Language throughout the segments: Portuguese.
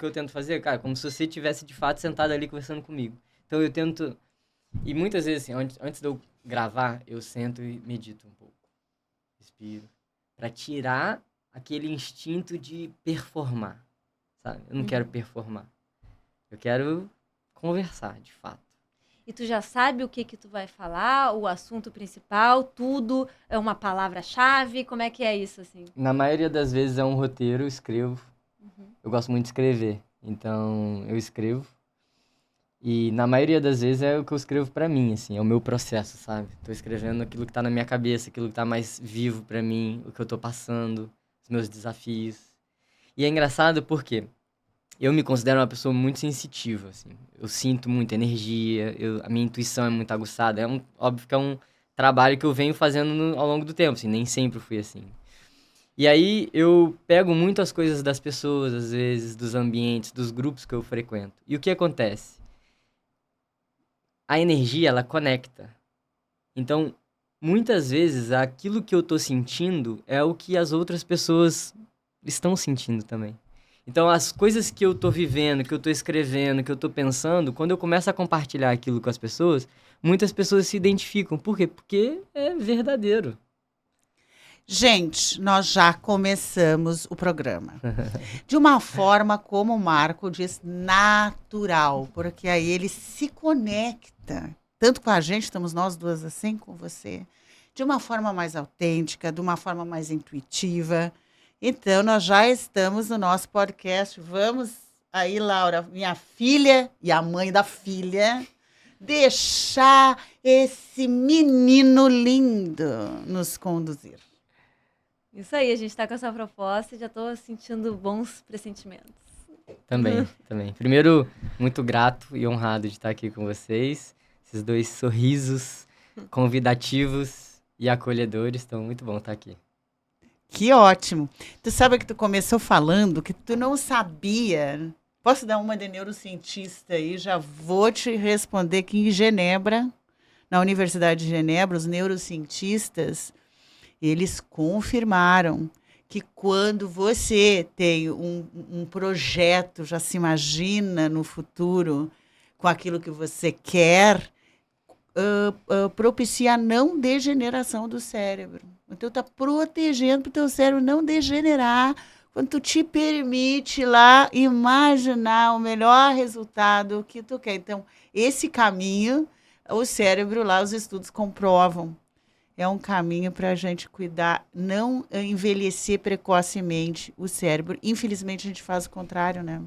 que eu tento fazer, cara, como se você tivesse de fato sentado ali conversando comigo. Então eu tento... E muitas vezes, assim, antes de eu gravar, eu sento e medito um pouco. Respiro. Pra tirar aquele instinto de performar, sabe? Eu não quero performar. Eu quero conversar, de fato. E tu já sabe o que tu vai falar, o assunto principal, tudo, é uma palavra-chave, como é que é isso, assim? Na maioria das vezes é um roteiro, eu escrevo. Eu gosto muito de escrever, então eu escrevo. E na maioria das vezes é o que eu escrevo pra mim, assim, é o meu processo, sabe? Tô escrevendo aquilo que tá na minha cabeça, aquilo que tá mais vivo pra mim, o que eu tô passando, os meus desafios. E é engraçado porque eu me considero uma pessoa muito sensitiva, assim. Eu sinto muita energia, a minha intuição é muito aguçada. Óbvio que é um trabalho que eu venho fazendo ao longo do tempo, assim, nem sempre fui assim. E aí eu pego muito as coisas das pessoas, às vezes, dos ambientes, dos grupos que eu frequento. E o que acontece? A energia, ela conecta. Então, muitas vezes, aquilo que eu tô sentindo é o que as outras pessoas estão sentindo também. Então, as coisas que eu tô vivendo, que eu tô escrevendo, que eu tô pensando, quando eu começo a compartilhar aquilo com as pessoas, muitas pessoas se identificam. Por quê? Porque é verdadeiro. Gente, nós já começamos o programa. De uma forma, como o Marco diz, natural, porque aí ele se conecta, tanto com a gente, estamos nós duas assim, com você, de uma forma mais autêntica, de uma forma mais intuitiva. Então, nós já estamos no nosso podcast. Vamos aí, Laura, minha filha e a mãe da filha, deixar esse menino lindo nos conduzir. Isso aí, a gente tá com essa proposta e já tô sentindo bons pressentimentos. Também. Primeiro, muito grato e honrado de estar aqui com vocês. Esses dois sorrisos convidativos e acolhedores. Então, muito bom estar aqui. Que ótimo. Tu sabe que tu começou falando que tu não sabia. Posso dar uma de neurocientista aí? Já vou te responder que em Genebra, na Universidade de Genebra, os neurocientistas, eles confirmaram que quando você tem um projeto, já se imagina no futuro com aquilo que você quer, propicia a não degeneração do cérebro. Então, está protegendo para o teu cérebro não degenerar quando tu te permite lá imaginar o melhor resultado que tu quer. Então, esse caminho, o cérebro lá, os estudos comprovam. É um caminho para a gente cuidar, não envelhecer precocemente o cérebro. Infelizmente, a gente faz o contrário, né?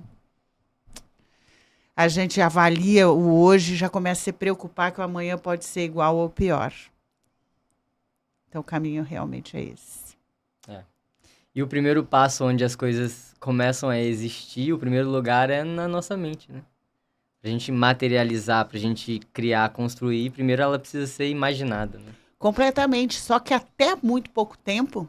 A gente avalia o hoje e já começa a se preocupar que o amanhã pode ser igual ou pior. Então, o caminho realmente é esse. E o primeiro passo onde as coisas começam a existir, o primeiro lugar é na nossa mente, né? Pra gente materializar, pra gente criar, construir, primeiro ela precisa ser imaginada, né? Completamente. Só que até muito pouco tempo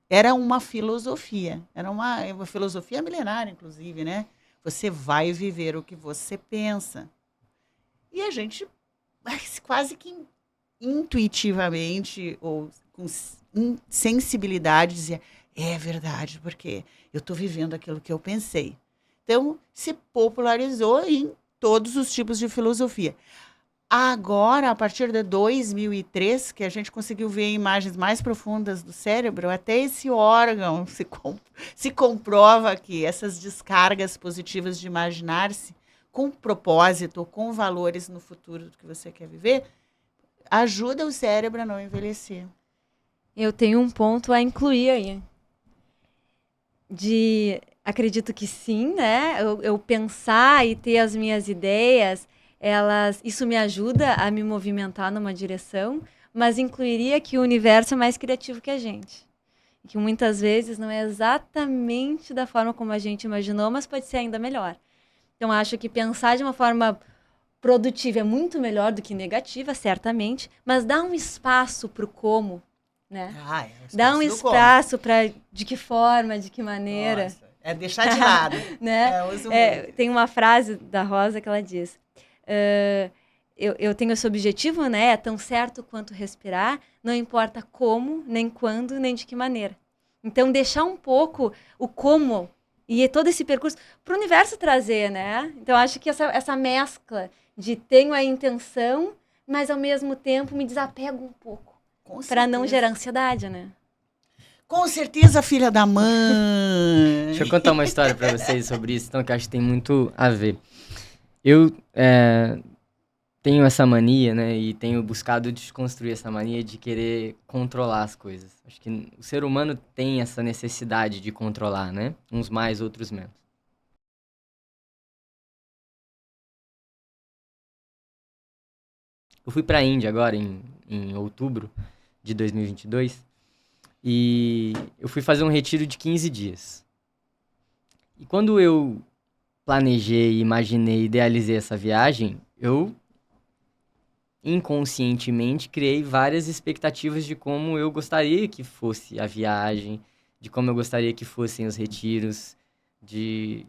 era uma filosofia. Era uma filosofia milenar, inclusive, né? Você vai viver o que você pensa. E a gente quase que intuitivamente ou com sensibilidade dizia, é verdade, porque eu estou vivendo aquilo que eu pensei. Então, se popularizou em todos os tipos de filosofia. Agora, a partir de 2003, que a gente conseguiu ver imagens mais profundas do cérebro, até esse órgão se comprova que essas descargas positivas de imaginar-se com propósito, com valores no futuro do que você quer viver, ajuda o cérebro a não envelhecer. Eu tenho um ponto a incluir aí. Acredito que sim, né? Eu pensar e ter as minhas ideias, isso me ajuda a me movimentar numa direção, mas incluiria que o universo é mais criativo que a gente. Que muitas vezes não é exatamente da forma como a gente imaginou, mas pode ser ainda melhor. Então, acho que pensar de uma forma produtiva é muito melhor do que negativa, certamente, mas dá um espaço para o como, né? Dá um espaço para de que forma, de que maneira. Nossa, é deixar de lado. Né? Tem uma frase da Rosa que ela diz, eu tenho esse objetivo, né? É tão certo quanto respirar, não importa como, nem quando, nem de que maneira. Então, deixar um pouco o como E todo esse percurso para o universo trazer, né? Então, acho que essa mescla de tenho a intenção, mas ao mesmo tempo me desapego um pouco. Para não gerar ansiedade, né? Com certeza, filha da mãe. Deixa eu contar uma história pra vocês sobre isso, então, que eu acho que tem muito a ver. Eu tenho essa mania, né, e tenho buscado desconstruir essa mania de querer controlar as coisas. Acho que o ser humano tem essa necessidade de controlar, né? Uns mais, outros menos. Eu fui pra Índia agora, em outubro de 2022, e eu fui fazer um retiro de 15 dias. E quando eu planejei, imaginei, idealizei essa viagem, eu inconscientemente criei várias expectativas de como eu gostaria que fosse a viagem, de como eu gostaria que fossem os retiros, de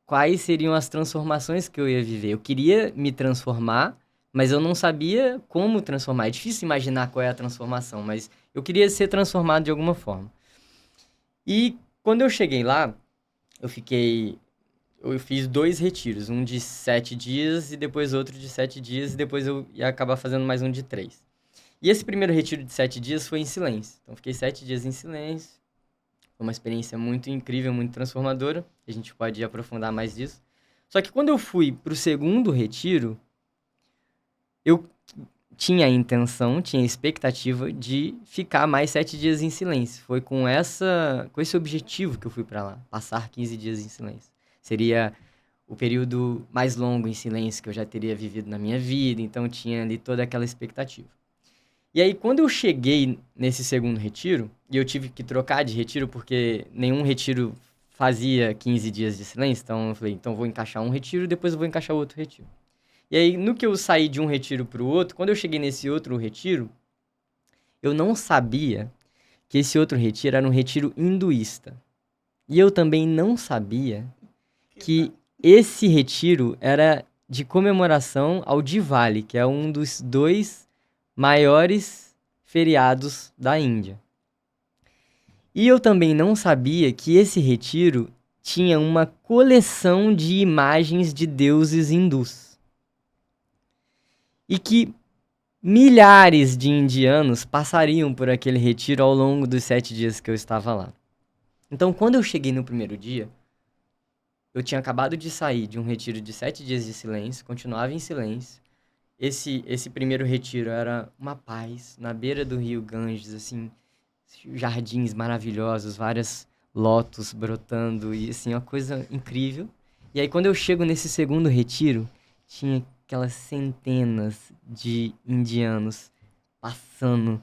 quais seriam as transformações que eu ia viver. Eu queria me transformar, mas eu não sabia como transformar. É difícil imaginar qual é a transformação, mas eu queria ser transformado de alguma forma. E quando eu cheguei lá, eu fiz 2 retiros, um de 7 dias e depois outro de 7 dias, e depois eu ia acabar fazendo mais um de 3. E esse primeiro retiro de 7 dias foi em silêncio. Então, fiquei 7 dias em silêncio. Foi uma experiência muito incrível, muito transformadora. A gente pode aprofundar mais disso. Só que quando eu fui para o segundo retiro, eu tinha a intenção, tinha a expectativa de ficar mais 7 dias em silêncio. Foi com esse objetivo que eu fui para lá, passar 15 dias em silêncio. Seria o período mais longo em silêncio que eu já teria vivido na minha vida, então tinha ali toda aquela expectativa. E aí, quando eu cheguei nesse segundo retiro, e eu tive que trocar de retiro, porque nenhum retiro fazia 15 dias de silêncio, então eu falei, então vou encaixar um retiro, depois eu vou encaixar outro retiro. E aí, no que eu saí de um retiro para o outro, quando eu cheguei nesse outro retiro, eu não sabia que esse outro retiro era um retiro hinduísta. E eu também não sabia que esse retiro era de comemoração ao Diwali, que é um dos 2 maiores feriados da Índia. E eu também não sabia que esse retiro tinha uma coleção de imagens de deuses hindus. E que milhares de indianos passariam por aquele retiro ao longo dos 7 dias que eu estava lá. Então, quando eu cheguei no primeiro dia, eu tinha acabado de sair de um retiro de 7 dias de silêncio, continuava em silêncio. Esse primeiro retiro era uma paz, na beira do rio Ganges, assim, jardins maravilhosos, várias lótus brotando, e assim, uma coisa incrível. E aí, quando eu chego nesse segundo retiro, tinha aquelas centenas de indianos passando,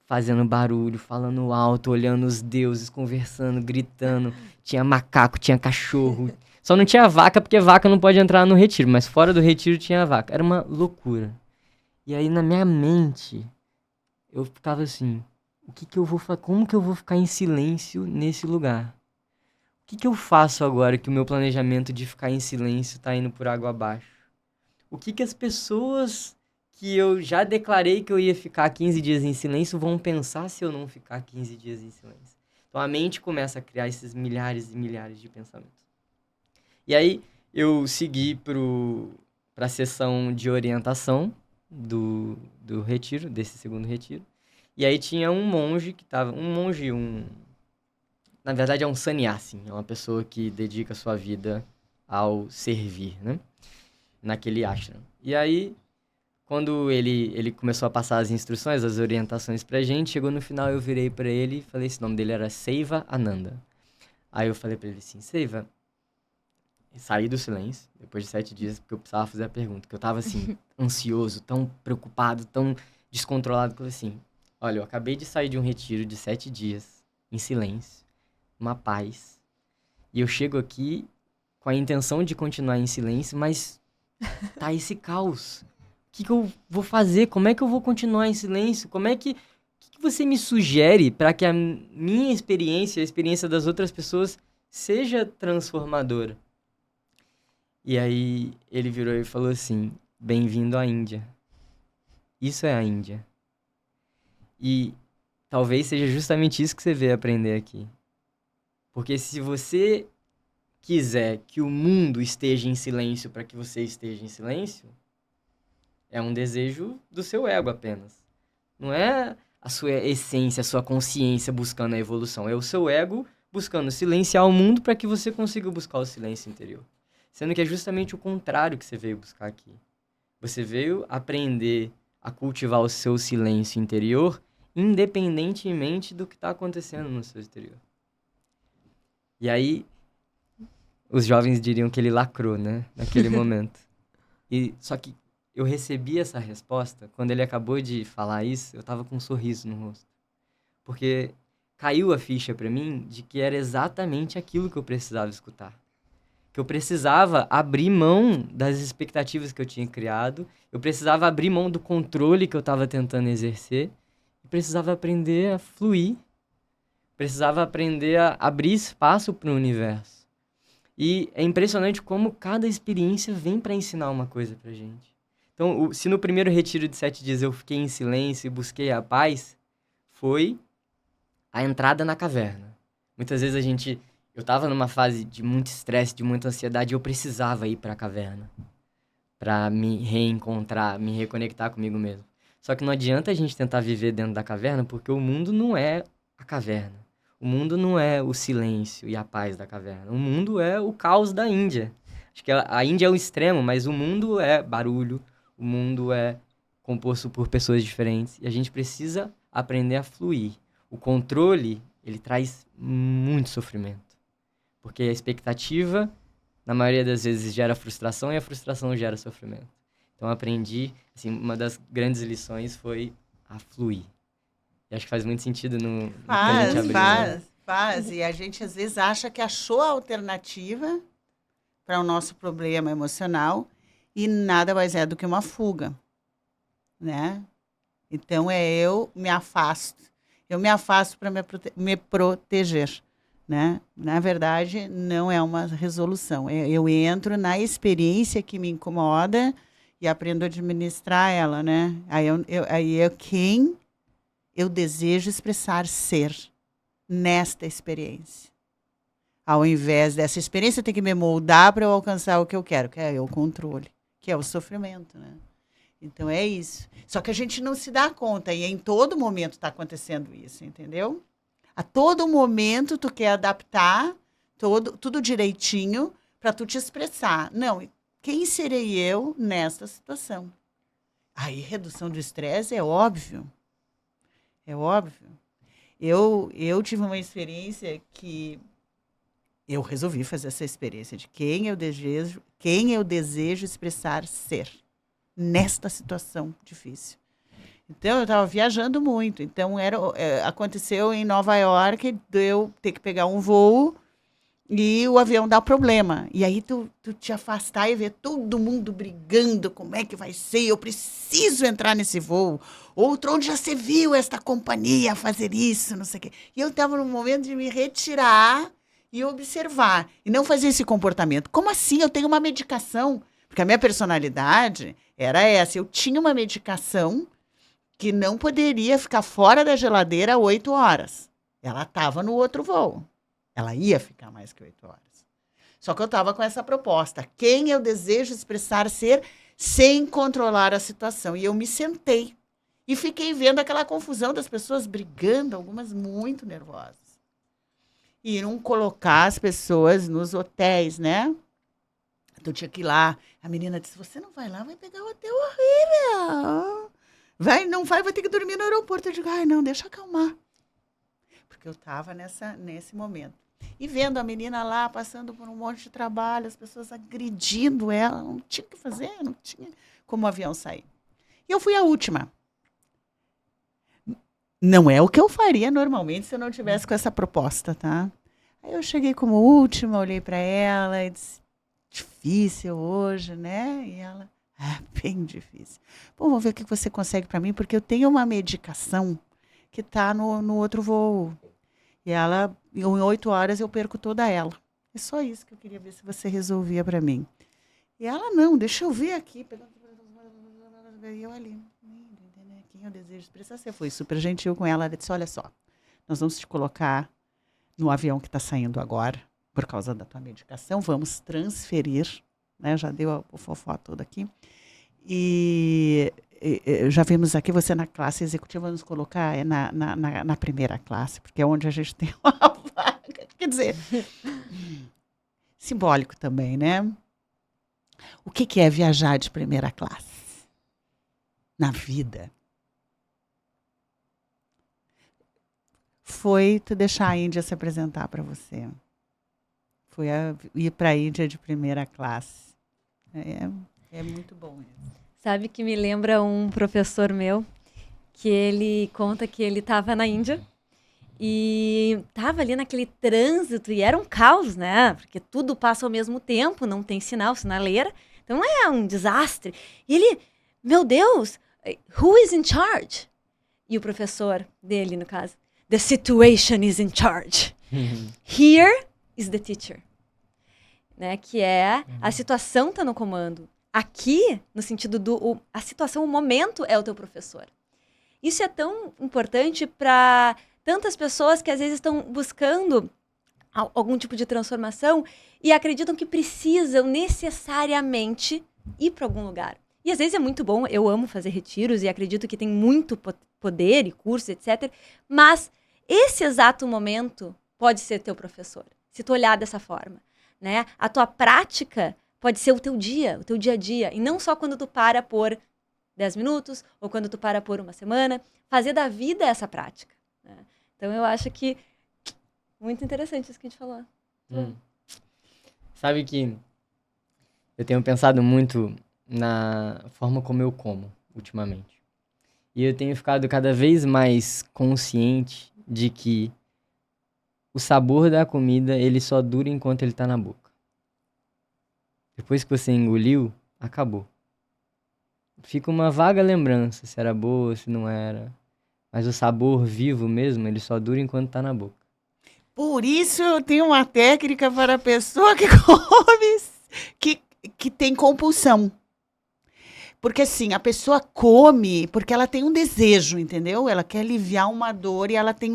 fazendo barulho, falando alto, olhando os deuses, conversando, gritando. Tinha macaco, tinha cachorro. Só não tinha vaca, porque vaca não pode entrar no retiro, mas fora do retiro tinha vaca. Era uma loucura. E aí, na minha mente, eu ficava assim, como que eu vou ficar em silêncio nesse lugar? O que eu faço agora que o meu planejamento de ficar em silêncio tá indo por água abaixo? O que as pessoas que eu já declarei que eu ia ficar 15 dias em silêncio vão pensar se eu não ficar 15 dias em silêncio? Então a mente começa a criar esses milhares e milhares de pensamentos. E aí eu segui para a sessão de orientação do retiro, desse segundo retiro. E aí tinha um monge que estava... Na verdade é um sannyasi, é uma pessoa que dedica sua vida ao servir, né? Naquele ashram. E aí, quando ele começou a passar as instruções, as orientações pra gente, chegou no final, eu virei pra ele e falei, esse nome dele era Seiva Ananda. Aí eu falei pra ele assim, Seiva, saí do silêncio, depois de 7 dias, porque eu precisava fazer a pergunta, que eu tava assim, ansioso, tão preocupado, tão descontrolado, que eu falei assim, olha, eu acabei de sair de um retiro de 7 dias, em silêncio, uma paz, e eu chego aqui com a intenção de continuar em silêncio, mas tá esse caos. O que eu vou fazer? Como é que eu vou continuar em silêncio? O que você me sugere para que a minha experiência, a experiência das outras pessoas, seja transformadora? E aí ele virou e falou assim, bem-vindo à Índia. Isso é a Índia. E talvez seja justamente isso que você veio aprender aqui. Porque se você quiser que o mundo esteja em silêncio para que você esteja em silêncio, é um desejo do seu ego apenas. Não é a sua essência, a sua consciência buscando a evolução. É o seu ego buscando silenciar o mundo para que você consiga buscar o silêncio interior. Sendo que é justamente o contrário que você veio buscar aqui. Você veio aprender a cultivar o seu silêncio interior, independentemente do que está acontecendo no seu exterior. E aí, os jovens diriam que ele lacrou, né? Naquele momento. Só que eu recebi essa resposta, quando ele acabou de falar isso, eu tava com um sorriso no rosto. Porque caiu a ficha pra mim de que era exatamente aquilo que eu precisava escutar. Que eu precisava abrir mão das expectativas que eu tinha criado, eu precisava abrir mão do controle que eu tava tentando exercer, e precisava aprender a fluir, precisava aprender a abrir espaço pro universo. E é impressionante como cada experiência vem pra ensinar uma coisa pra gente. Então, se no primeiro retiro de 7 dias eu fiquei em silêncio e busquei a paz, foi a entrada na caverna. Muitas vezes eu estava numa fase de muito estresse, de muita ansiedade, e eu precisava ir para a caverna para me reencontrar, me reconectar comigo mesmo. Só que não adianta a gente tentar viver dentro da caverna, porque o mundo não é a caverna. O mundo não é o silêncio e a paz da caverna. O mundo é o caos da Índia. Acho que a Índia é o extremo, mas o mundo é barulho, o mundo é composto por pessoas diferentes e a gente precisa aprender a fluir. O controle, ele traz muito sofrimento. Porque a expectativa, na maioria das vezes, gera frustração e a frustração gera sofrimento. Então, eu aprendi, assim, uma das grandes lições foi a fluir. E acho que faz muito sentido no que a gente abriu. Faz. E a gente, às vezes, acha que achou a alternativa para o nosso problema emocional e nada mais é do que uma fuga, né? Então, eu me afasto. Eu me afasto para me proteger, né? Na verdade, não é uma resolução. Eu entro na experiência que me incomoda e aprendo a administrar ela, né? Aí é quem eu desejo expressar ser nesta experiência. Ao invés dessa experiência, ter que me moldar para eu alcançar o que eu quero, que é o controle, que é o sofrimento, né? Então, é isso. Só que a gente não se dá conta, e em todo momento está acontecendo isso, entendeu? A todo momento tu quer adaptar tudo direitinho para tu te expressar. Não, quem serei eu nesta situação? Aí, redução do estresse é óbvio. É óbvio. Eu tive uma experiência que eu resolvi fazer essa experiência de quem eu desejo expressar ser nesta situação difícil. Então, eu estava viajando muito. Então, aconteceu em Nova York, de eu ter que pegar um voo e o avião dá problema. E aí, tu te afastar e ver todo mundo brigando, como é que vai ser? Eu preciso entrar nesse voo. Outro, onde já se viu esta companhia fazer isso, não sei o quê. E eu estava no momento de me retirar e observar. E não fazer esse comportamento. Como assim? Eu tenho uma medicação. Porque a minha personalidade era essa. Eu tinha uma medicação que não poderia ficar fora da geladeira 8 horas. Ela estava no outro voo. Ela ia ficar mais que 8 horas. Só que eu estava com essa proposta. Quem eu desejo expressar ser sem controlar a situação. E eu me sentei. E fiquei vendo aquela confusão das pessoas brigando, algumas muito nervosas. E não colocar as pessoas nos hotéis, né? Então tinha que ir lá. A menina disse, você não vai lá, vai pegar um hotel horrível. Não vai ter que dormir no aeroporto. Eu digo, ai, não, deixa acalmar. Porque eu estava nesse momento. E vendo a menina lá, passando por um monte de trabalho, as pessoas agredindo ela, não tinha o que fazer, não tinha como o avião sair. E eu fui a última. Não é o que eu faria normalmente se eu não tivesse com essa proposta, tá? Aí eu cheguei como última, olhei para ela e disse, difícil hoje, né? E ela, bem difícil. Bom, vamos ver o que você consegue para mim, porque eu tenho uma medicação que está no outro voo. E ela, em 8 horas, eu perco toda ela. É só isso que eu queria ver se você resolvia para mim. E ela, não, deixa eu ver aqui. E eu ali, quem eu desejo expressar? Você foi super gentil com ela. Ela disse, olha só, nós vamos te colocar no avião que está saindo agora, por causa da tua medicação, vamos transferir, né? Já deu o fofó todo aqui. E já vimos aqui você na classe executiva, vamos colocar na primeira classe, porque é onde a gente tem uma vaga. Quer dizer, simbólico também, né? O que é viajar de primeira classe na vida? Foi tu deixar a Índia se apresentar para você. Foi ir para a Índia de primeira classe. É muito bom isso. Sabe que me lembra um professor meu, que ele conta que ele estava na Índia e estava ali naquele trânsito e era um caos, né? Porque tudo passa ao mesmo tempo, não tem sinal, sinaleira. Então é um desastre. E ele, meu Deus, who is in charge? E o professor dele, no caso, the situation is in charge. Here is the teacher. Né? Que é, a situação está no comando. Aqui, no sentido a situação, o momento é o teu professor. Isso é tão importante para tantas pessoas que às vezes estão buscando algum tipo de transformação e acreditam que precisam necessariamente ir para algum lugar. E às vezes é muito bom, eu amo fazer retiros e acredito que tem muito poder e cursos, etc. Mas esse exato momento pode ser teu professor, se tu olhar dessa forma, né? A tua prática pode ser o teu dia a dia. E não só quando tu para por 10 minutos ou quando tu para por uma semana. Fazer da vida essa prática. Né? Então eu acho que muito interessante isso que a gente falou. Sabe que eu tenho pensado muito na forma como eu como ultimamente. E eu tenho ficado cada vez mais consciente de que o sabor da comida, ele só dura enquanto ele tá na boca. Depois que você engoliu, acabou. Fica uma vaga lembrança se era boa, se não era. Mas o sabor vivo mesmo, ele só dura enquanto tá na boca. Por isso eu tenho uma técnica para a pessoa que come, que tem compulsão. Porque assim, a pessoa come porque ela tem um desejo, entendeu? Ela quer aliviar uma dor e ela tem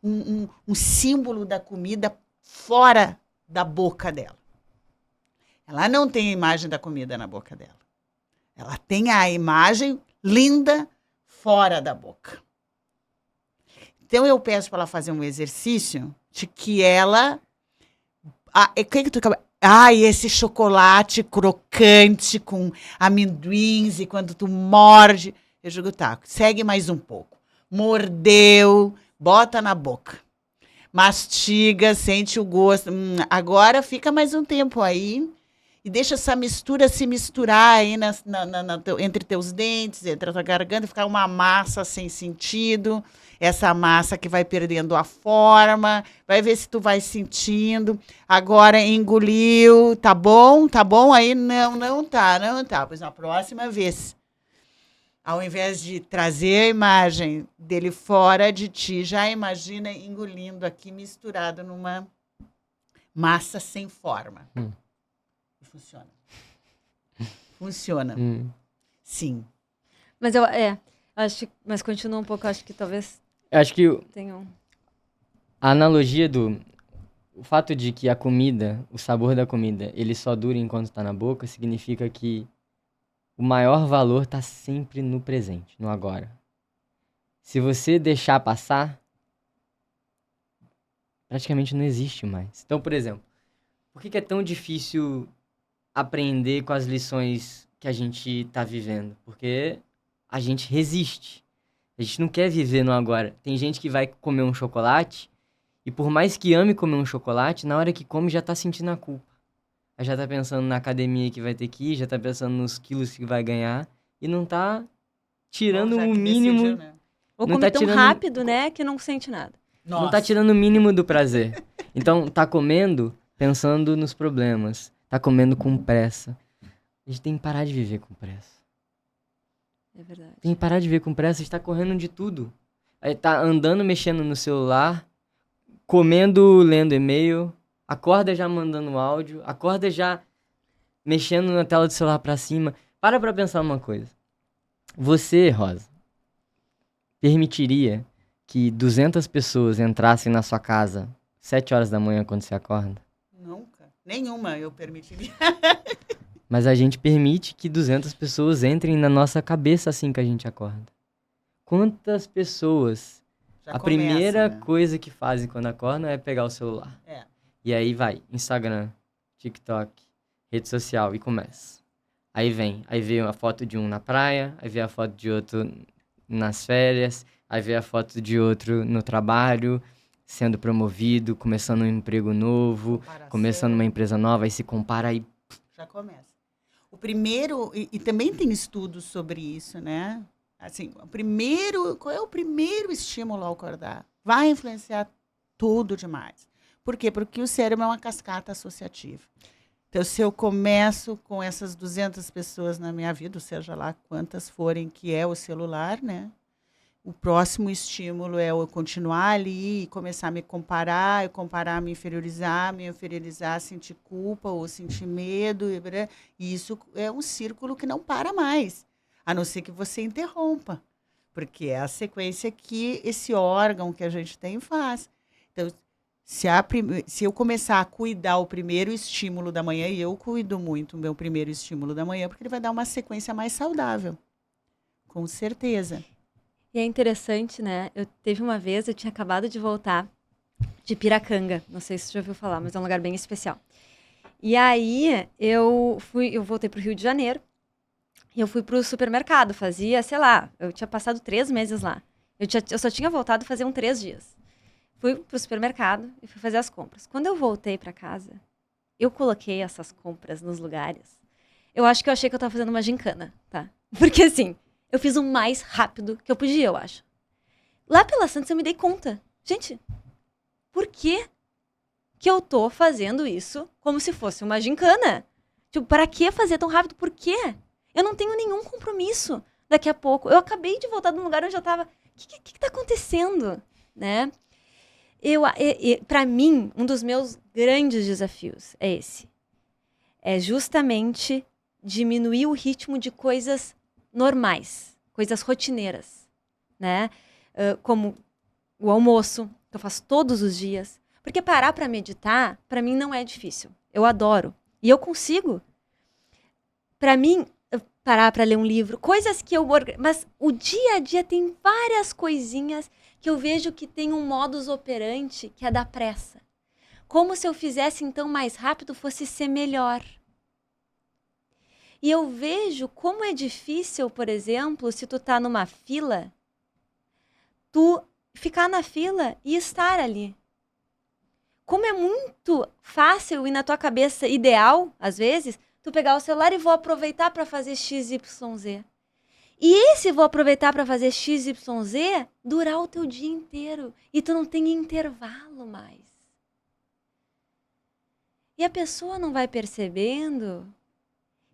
um símbolo da comida fora da boca dela. Ela não tem a imagem da comida na boca dela. Ela tem a imagem linda fora da boca. Então, eu peço para ela fazer um exercício de que ela... esse chocolate crocante com amendoins e quando tu morde... Eu digo, tá, segue mais um pouco. Mordeu, bota na boca. Mastiga, sente o gosto. Agora fica mais um tempo aí e deixa essa mistura se misturar aí entre teus dentes, entre a tua garganta, ficar uma massa sem sentido. Essa massa que vai perdendo a forma, vai ver se tu vai sentindo. Agora engoliu, tá bom? Tá bom? Aí não tá. Pois na próxima vez, ao invés de trazer a imagem dele fora de ti, já imagina engolindo aqui, misturado numa massa sem forma. Funciona. Funciona. Sim. Mas acho que, mas continua um pouco, acho que talvez... Eu acho que tenham... a analogia o fato de que a comida, o sabor da comida, ele só dura enquanto está na boca, significa que o maior valor está sempre no presente, no agora. Se você deixar passar, praticamente não existe mais. Então, por exemplo, por que é tão difícil aprender com as lições que a gente está vivendo? Porque a gente resiste. A gente não quer viver no agora. Tem gente que vai comer um chocolate e por mais que ame comer um chocolate, na hora que come já tá sentindo a culpa. Aí já tá pensando na academia que vai ter que ir, já tá pensando nos quilos que vai ganhar e não tá tirando o mínimo... Decidiu, né? Ou não comer tá tão tirando- rápido, né, que não sente nada. Não tá tirando o mínimo do prazer. Então tá comendo pensando nos problemas. Tá comendo com pressa. A gente tem que parar de viver com pressa. É verdade. Tem que parar de viver com pressa, a gente tá correndo de tudo. Aí tá andando, mexendo no celular, comendo, lendo e-mail, acorda já mandando áudio, acorda já mexendo na tela do celular pra cima. Para pra pensar uma coisa. Você, Rosa, permitiria que 200 pessoas entrassem na sua casa 7 horas da manhã quando você acorda? Nenhuma eu permitiria. Mas a gente permite que 200 pessoas entrem na nossa cabeça assim que a gente acorda. Quantas pessoas, Já a começa, primeira né? coisa que fazem quando acordam é pegar o celular. É. E aí vai, Instagram, TikTok, rede social e começa. Aí vê a foto de um na praia, aí vê a foto de outro nas férias, aí vê a foto de outro no trabalho, sendo promovido, começando um emprego novo, Comparação. começando uma empresa nova, aí se compara e Já começa. O primeiro, e também tem estudos sobre isso, né? Assim, qual é o primeiro estímulo ao acordar? Vai influenciar tudo demais. Por quê? Porque o cérebro é uma cascata associativa. Então, se eu começo com essas 200 pessoas na minha vida, ou seja lá quantas forem, que é o celular, né? O próximo estímulo é eu continuar ali e começar a me comparar, me inferiorizar, sentir culpa ou sentir medo. E isso é um círculo que não para mais, a não ser que você interrompa, porque é a sequência que esse órgão que a gente tem faz. Então, se eu começar a cuidar o primeiro estímulo da manhã, e eu cuido muito o meu primeiro estímulo da manhã, porque ele vai dar uma sequência mais saudável, com certeza. E é interessante, né? Teve uma vez, eu tinha acabado de voltar de Piracanga. Não sei se você já ouviu falar, mas é um lugar bem especial. E aí, eu voltei pro Rio de Janeiro. E eu fui pro supermercado. Fazia, sei lá, eu tinha passado 3 meses lá. Eu só tinha voltado fazia 3 dias. Fui pro supermercado e fui fazer as compras. Quando eu voltei pra casa, eu coloquei essas compras nos lugares. Eu acho que eu achei que eu tava fazendo uma gincana, tá? Porque assim, eu fiz o mais rápido que eu podia, eu acho. Lá pela Santos eu me dei conta. Gente, por que eu tô fazendo isso como se fosse uma gincana? Tipo, para que fazer tão rápido? Por quê? Eu não tenho nenhum compromisso daqui a pouco. Eu acabei de voltar de um lugar onde eu tava... O que tá acontecendo? Né? Para mim, um dos meus grandes desafios é esse. É justamente diminuir o ritmo de coisas normais, coisas rotineiras, né? Como o almoço, que eu faço todos os dias. Porque parar para meditar, para mim, não é difícil. Eu adoro. E eu consigo. Para mim, parar para ler um livro, coisas que eu... Mas o dia a dia tem várias coisinhas que eu vejo que tem um modus operandi que é da pressa. Como se eu fizesse, então, mais rápido, fosse ser melhor. E eu vejo como é difícil, por exemplo, se tu tá numa fila, tu ficar na fila e estar ali. Como é muito fácil e na tua cabeça ideal, às vezes, tu pegar o celular e vou aproveitar para fazer XYZ. E esse vou aproveitar para fazer XYZ durar o teu dia inteiro. E tu não tem intervalo mais. E a pessoa não vai percebendo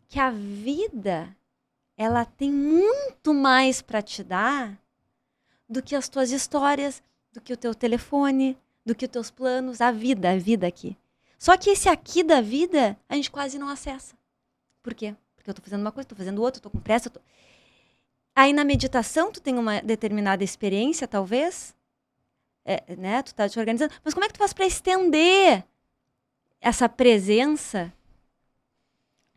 que a vida, ela tem muito mais para te dar do que as tuas histórias, do que o teu telefone, do que os teus planos, a vida aqui. Só que esse aqui da vida, a gente quase não acessa. Por quê? Porque eu tô fazendo uma coisa, tô fazendo outra, tô com pressa. Aí na meditação, tu tem uma determinada experiência, talvez, né? Tu tá te organizando. Mas como é que tu faz para estender essa presença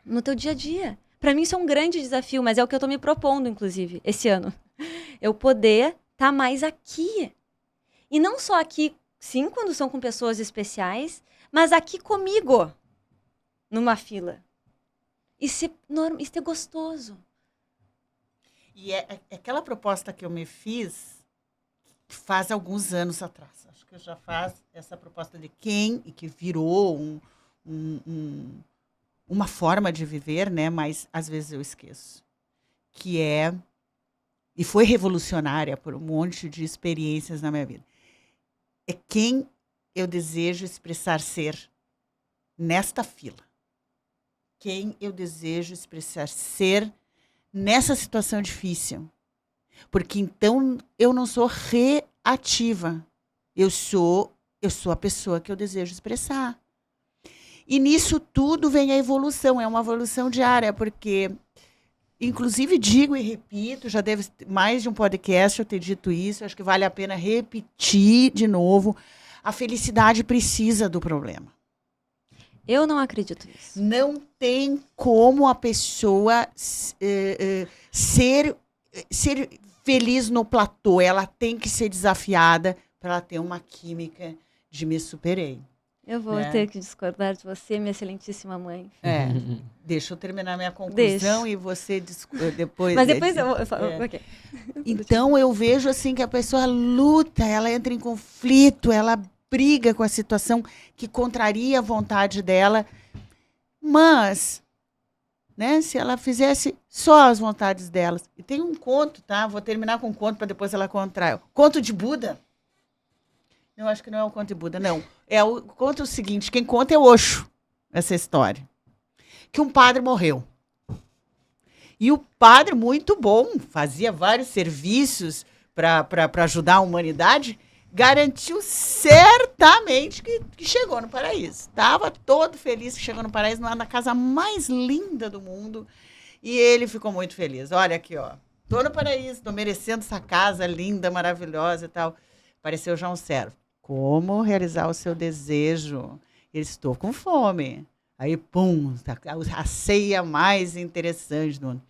no teu dia a dia? Para mim isso é um grande desafio, mas é o que eu tô me propondo, inclusive, esse ano. Eu poder estar mais aqui. E não só aqui, sim, quando são com pessoas especiais, mas aqui comigo, numa fila. Isso é gostoso. E é aquela proposta que eu me fiz faz alguns anos atrás. Acho que eu já faço essa proposta de e que virou uma forma de viver, né? Mas às vezes eu esqueço. E foi revolucionária por um monte de experiências na minha vida. É quem eu desejo expressar ser nesta fila. Quem eu desejo expressar ser nessa situação difícil. Porque então eu não sou reativa. Eu sou a pessoa que eu desejo expressar. E nisso tudo vem a evolução, é uma evolução diária, porque, inclusive, digo e repito, já deve mais de um podcast eu ter dito isso, acho que vale a pena repetir de novo, a felicidade precisa do problema. Eu não acredito nisso. Não tem como a pessoa ser feliz no platô. Ela tem que ser desafiada para ela ter uma química de me superei. Eu vou ter que discordar de você, minha excelentíssima mãe. Deixa eu terminar minha conclusão e você depois... Mas depois eu falo... Okay. Então, eu vejo assim que a pessoa luta, ela entra em conflito, ela briga com a situação que contraria a vontade dela, mas, né, se ela fizesse só as vontades delas. E tem um conto, tá? Vou terminar com um conto para depois ela contar. Conto de Buda. Eu acho que não é o conto de Buda, não. Conta o seguinte, quem conta é Osho, essa história. Que um padre morreu. E o padre, muito bom, fazia vários serviços para ajudar a humanidade, garantiu certamente que chegou no paraíso. Estava todo feliz que chegou no paraíso, na casa mais linda do mundo. E ele ficou muito feliz. Olha aqui, ó. Tô no paraíso, tô merecendo essa casa linda, maravilhosa e tal. Apareceu já um servo. Como realizar o seu desejo? Ele, estou com fome. Aí, pum, a ceia mais interessante do mundo.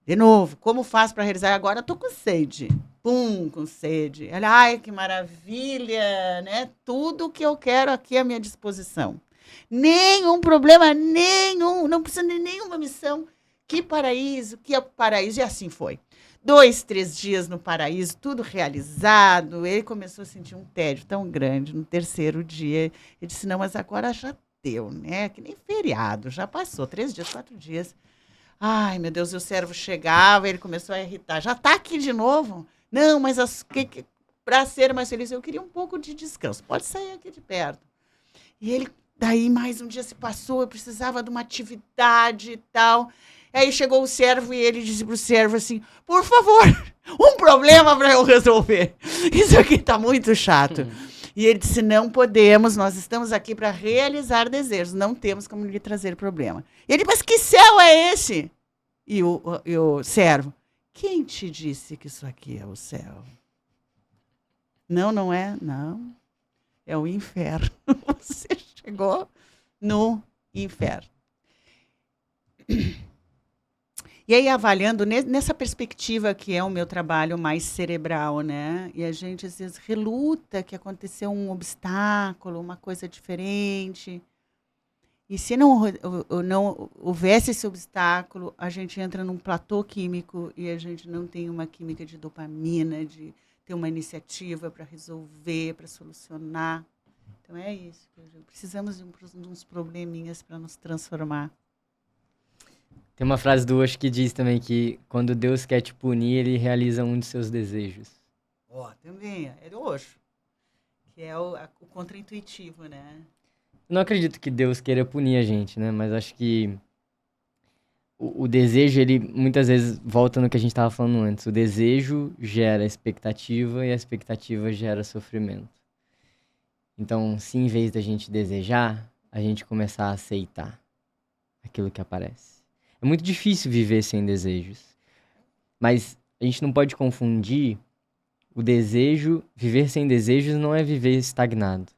De novo, como faço para realizar? Agora estou com sede. Pum, com sede. Olha, ai, que maravilha, né? Tudo que eu quero aqui à minha disposição. Nenhum problema, não precisa de nenhuma missão. Que paraíso, que é paraíso. E assim foi. 2, 3 dias no paraíso, tudo realizado. Ele começou a sentir um tédio tão grande. No 3º dia, ele disse, não, mas agora já deu, né? Que nem feriado, já passou 3 dias, 4 dias. Ai, meu Deus, e o servo chegava, ele começou a irritar. Já está aqui de novo? Não, mas para ser mais feliz, eu queria um pouco de descanso. Pode sair aqui de perto. E ele, daí mais um dia se passou, eu precisava de uma atividade e tal. Aí chegou o servo e ele disse para o servo assim, por favor, um problema para eu resolver. Isso aqui está muito chato. E ele disse, não podemos, nós estamos aqui para realizar desejos, não temos como lhe trazer problema. E ele, mas que céu é esse? E o servo, quem te disse que isso aqui é o céu? Não, não é? Não, é o inferno. Você chegou no inferno. E aí, avaliando nessa perspectiva que é o meu trabalho mais cerebral, né? E a gente, às vezes, reluta que aconteceu um obstáculo, uma coisa diferente. E se não houvesse esse obstáculo, a gente entra num platô químico e a gente não tem uma química de dopamina, de ter uma iniciativa para resolver, para solucionar. Então, é isso. Precisamos de uns probleminhas para nos transformar. Tem uma frase do Osho que diz também que quando Deus quer te punir, ele realiza um de seus desejos. Também, é do Osho, que é o contraintuitivo, né? Eu não acredito que Deus queira punir a gente, né? Mas acho que o desejo, ele muitas vezes volta no que a gente estava falando antes. O desejo gera expectativa e a expectativa gera sofrimento. Então, se em vez da gente desejar, a gente começar a aceitar aquilo que aparece. É muito difícil viver sem desejos. Mas a gente não pode confundir o desejo. Viver sem desejos não é viver estagnado.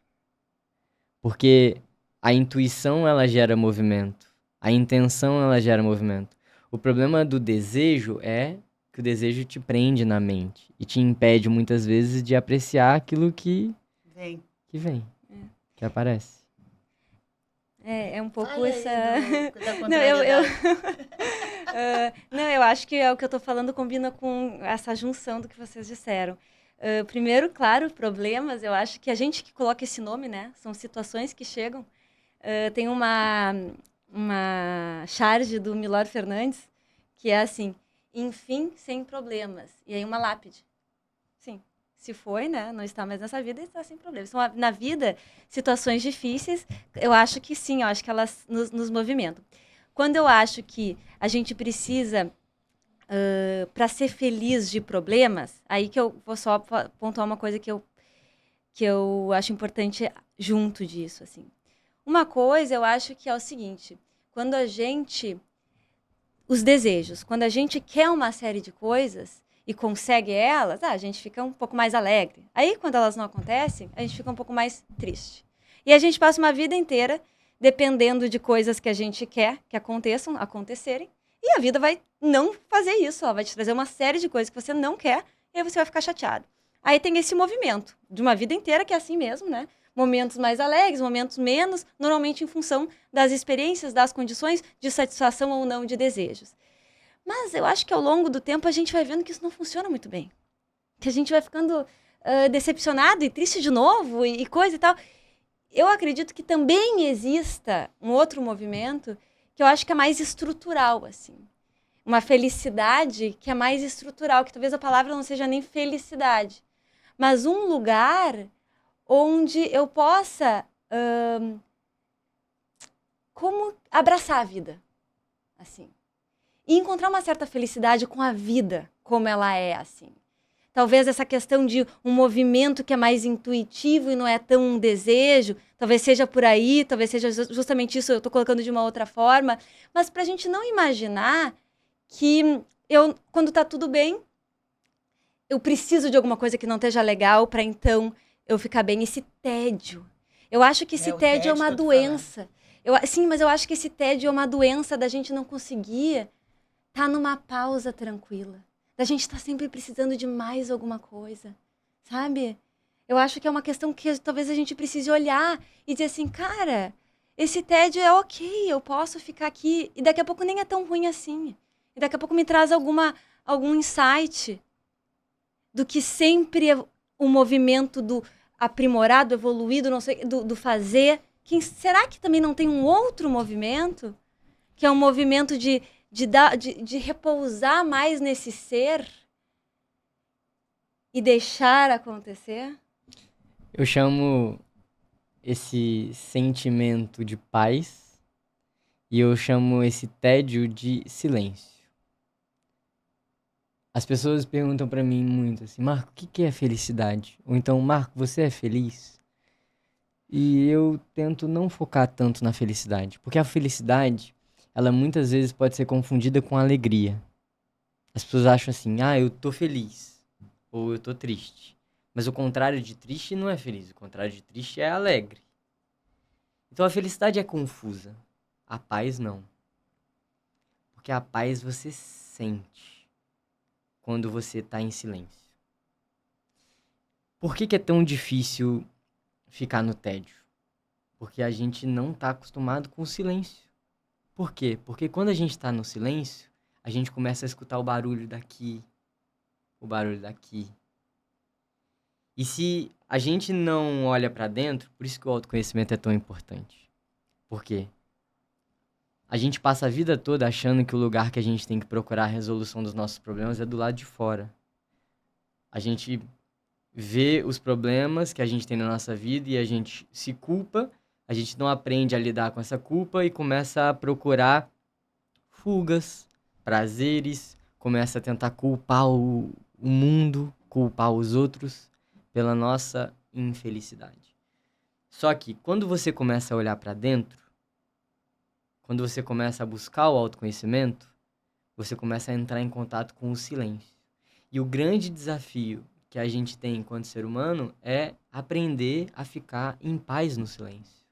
Porque a intuição, ela gera movimento. A intenção, ela gera movimento. O problema do desejo é que o desejo te prende na mente. E te impede, muitas vezes, de apreciar aquilo que vem. Que aparece. É um pouco essa... Não, eu acho que é o que eu estou falando combina com essa junção do que vocês disseram. Primeiro, claro, problemas, eu acho que a gente que coloca esse nome, né? São situações que chegam. Tem uma charge do Milor Fernandes, que é assim, enfim, sem problemas. E aí uma lápide. Sim. Se foi, né? Não está mais nessa vida e está sem problemas. Então, na vida, situações difíceis, eu acho que sim, eu acho que elas nos movimentam. Quando eu acho que a gente precisa, para ser feliz de problemas, aí que eu vou só pontuar uma coisa que eu acho importante junto disso, assim. Uma coisa, eu acho que é o seguinte, quando a gente... Os desejos, quando a gente quer uma série de coisas... e consegue elas, a gente fica um pouco mais alegre. Aí, quando elas não acontecem, a gente fica um pouco mais triste. E a gente passa uma vida inteira dependendo de coisas que a gente quer que acontecerem, e a vida vai não fazer isso, ó, vai te trazer uma série de coisas que você não quer, e aí você vai ficar chateado. Aí tem esse movimento de uma vida inteira que é assim mesmo, né? Momentos mais alegres, momentos menos, normalmente em função das experiências, das condições de satisfação ou não de desejos. Mas eu acho que ao longo do tempo a gente vai vendo que isso não funciona muito bem. Que a gente vai ficando decepcionado e triste de novo e coisa e tal. Eu acredito que também exista um outro movimento que eu acho que é mais estrutural, assim. Uma felicidade que é mais estrutural, que talvez a palavra não seja nem felicidade, mas um lugar onde eu possa como abraçar a vida, assim. E encontrar uma certa felicidade com a vida, como ela é, assim. Talvez essa questão de um movimento que é mais intuitivo e não é tão um desejo, talvez seja por aí, talvez seja justamente isso, eu estou colocando de uma outra forma, mas para a gente não imaginar que quando está tudo bem, eu preciso de alguma coisa que não esteja legal para então eu ficar bem. Esse tédio. Eu acho que esse tédio é uma doença. Sim, mas eu acho que esse tédio é uma doença da gente não conseguir estar numa pausa tranquila. Da gente estar sempre precisando de mais alguma coisa, sabe? Eu acho que é uma questão que talvez a gente precise olhar e dizer assim, cara, esse tédio é ok, eu posso ficar aqui e daqui a pouco nem é tão ruim assim. E daqui a pouco me traz algum insight do que sempre é o movimento do aprimorado, evoluído, não sei, do fazer. Será que também não tem um outro movimento? Que é um movimento de repousar mais nesse ser e deixar acontecer? Eu chamo esse sentimento de paz e eu chamo esse tédio de silêncio. As pessoas perguntam pra mim muito assim, Marco, o que é felicidade? Ou então, Marco, você é feliz? E eu tento não focar tanto na felicidade, porque a felicidade, ela muitas vezes pode ser confundida com alegria. As pessoas acham assim, eu tô feliz, ou eu tô triste. Mas o contrário de triste não é feliz, o contrário de triste é alegre. Então a felicidade é confusa, a paz não. Porque a paz você sente quando você tá em silêncio. Por que é tão difícil ficar no tédio? Porque a gente não tá acostumado com o silêncio. Por quê? Porque quando a gente tá no silêncio, a gente começa a escutar o barulho daqui, o barulho daqui. E se a gente não olha pra dentro, por isso que o autoconhecimento é tão importante. Por quê? A gente passa a vida toda achando que o lugar que a gente tem que procurar a resolução dos nossos problemas é do lado de fora. A gente vê os problemas que a gente tem na nossa vida e a gente se culpa, a gente não aprende a lidar com essa culpa e começa a procurar fugas, prazeres, começa a tentar culpar o mundo, culpar os outros pela nossa infelicidade. Só que quando você começa a olhar para dentro, quando você começa a buscar o autoconhecimento, você começa a entrar em contato com o silêncio. E o grande desafio que a gente tem enquanto ser humano é aprender a ficar em paz no silêncio.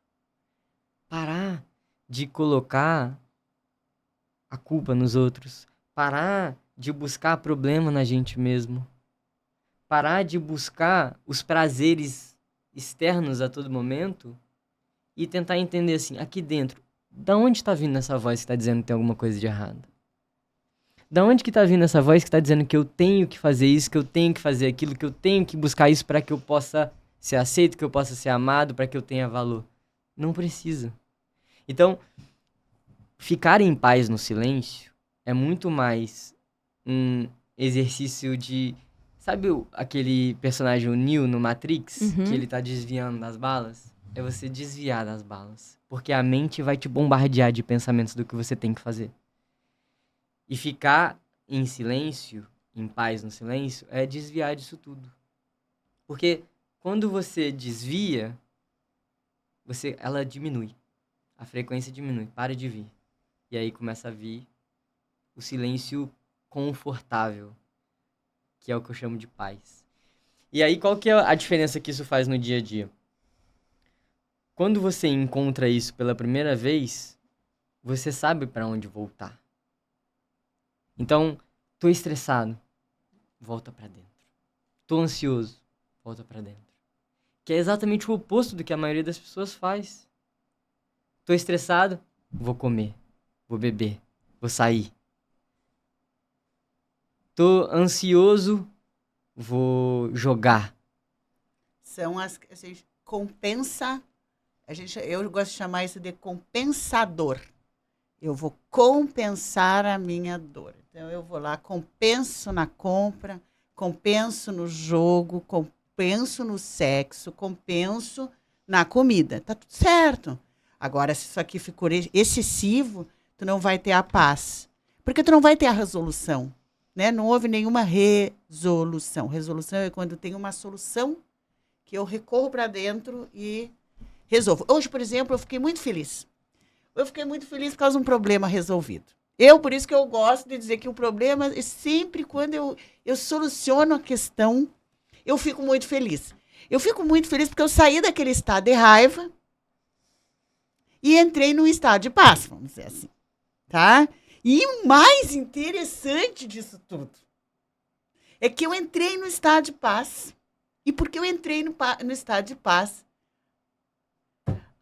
Parar de colocar a culpa nos outros. Parar de buscar problema na gente mesmo. Parar de buscar os prazeres externos a todo momento e tentar entender assim, aqui dentro, da onde está vindo essa voz que está dizendo que tem alguma coisa de errado? Da onde que está vindo essa voz que está dizendo que eu tenho que fazer isso, que eu tenho que fazer aquilo, que eu tenho que buscar isso para que eu possa ser aceito, que eu possa ser amado, para que eu tenha valor? Não precisa. Então, ficar em paz no silêncio é muito mais um exercício de... Sabe aquele personagem, o Neo, no Matrix? Uhum. Que ele tá desviando das balas? É você desviar das balas. Porque a mente vai te bombardear de pensamentos do que você tem que fazer. E ficar em silêncio, em paz no silêncio, é desviar disso tudo. Porque quando você desvia, ela diminui. A frequência diminui, para de vir. E aí começa a vir o silêncio confortável, que é o que eu chamo de paz. E aí, qual que é a diferença que isso faz no dia a dia? quando você encontra isso pela primeira vez, você sabe para onde voltar. Então, tô estressado, volta para dentro. Tô ansioso, volta para dentro. Que é exatamente o oposto do que a maioria das pessoas faz. Tô estressado, vou comer, vou beber, vou sair. Tô ansioso, vou jogar. São a gente compensa, eu gosto de chamar isso de compensador. Eu vou compensar a minha dor. Então, eu vou lá, compenso na compra, compenso no jogo, compenso no sexo, compenso na comida. Tá tudo certo. Agora, se isso aqui ficou excessivo, tu não vai ter a paz. Porque tu não vai ter a resolução. Né? Não houve nenhuma resolução. Resolução é quando tem uma solução que eu recorro para dentro e resolvo. Hoje, por exemplo, eu fiquei muito feliz. Eu fiquei muito feliz por causa de um problema resolvido. Por isso que eu gosto de dizer que o problema é sempre quando eu soluciono a questão, eu fico muito feliz. Eu fico muito feliz porque eu saí daquele estado de raiva e entrei num estado de paz, vamos dizer assim. Tá? E o mais interessante disso tudo é que eu entrei no estado de paz. E porque eu entrei no estado de paz,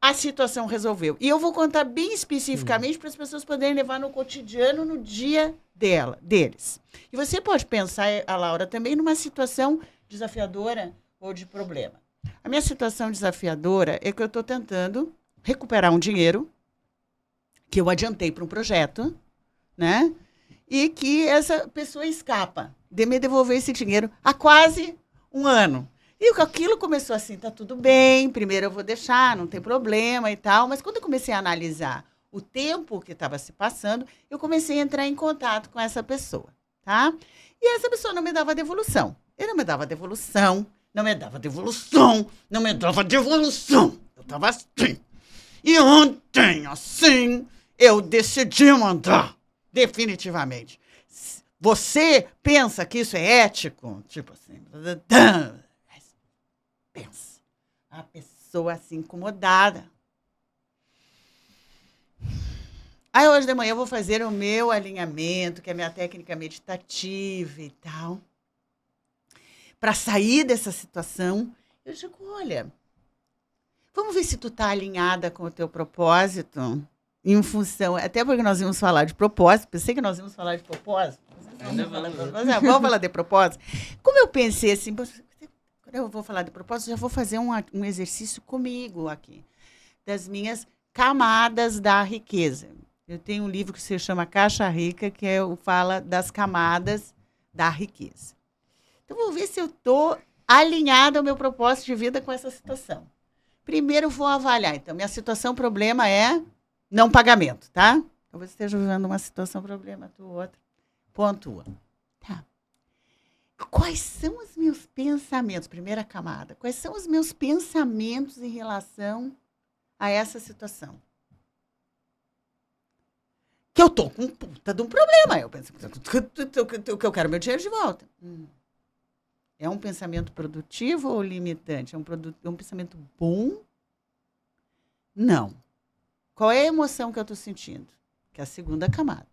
a situação resolveu. E eu vou contar bem especificamente para as pessoas poderem levar no cotidiano, no dia deles. E você pode pensar, a Laura, também numa situação desafiadora ou de problema. A minha situação desafiadora é que eu estou tentando recuperar um dinheiro que eu adiantei para um projeto, né? E que essa pessoa escapa de me devolver esse dinheiro há quase um ano. E aquilo começou assim, tá tudo bem, primeiro eu vou deixar, não tem problema e tal. Mas quando eu comecei a analisar o tempo que estava se passando, eu comecei a entrar em contato com essa pessoa, tá? E essa pessoa não me dava devolução. Ele não me dava devolução, não me dava devolução, não me dava devolução. Eu tava assim. E ontem, assim, eu decidi mandar, definitivamente. Você pensa que isso é ético? Tipo assim... Pensa. A pessoa assim, incomodada. Aí hoje de manhã eu vou fazer o meu alinhamento, que é a minha técnica meditativa e tal. Para sair dessa situação, eu digo, olha, vamos ver se tu tá alinhada com o teu propósito, em função, até porque nós íamos falar de propósito, pensei que nós íamos falar de propósito. Vamos falar de propósito. Como eu pensei assim, quando eu vou falar de propósito, já vou fazer um exercício comigo aqui, das minhas camadas da riqueza. Eu tenho um livro que se chama Caixa Rica, que fala das camadas da riqueza. Então, vou ver se eu estou alinhada ao meu propósito de vida com essa situação. Primeiro, vou avaliar. Então, minha situação problema é não pagamento, tá? Talvez esteja vivendo uma situação problema, tu outra. Pontua. Tá. Quais são os meus pensamentos? Primeira camada. Quais são os meus pensamentos em relação a essa situação? Que eu tô com um puta de um problema. Eu penso que eu quero meu dinheiro de volta. É um pensamento produtivo ou limitante? É um pensamento bom? Não. Qual é a emoção que eu estou sentindo? Que é a segunda camada.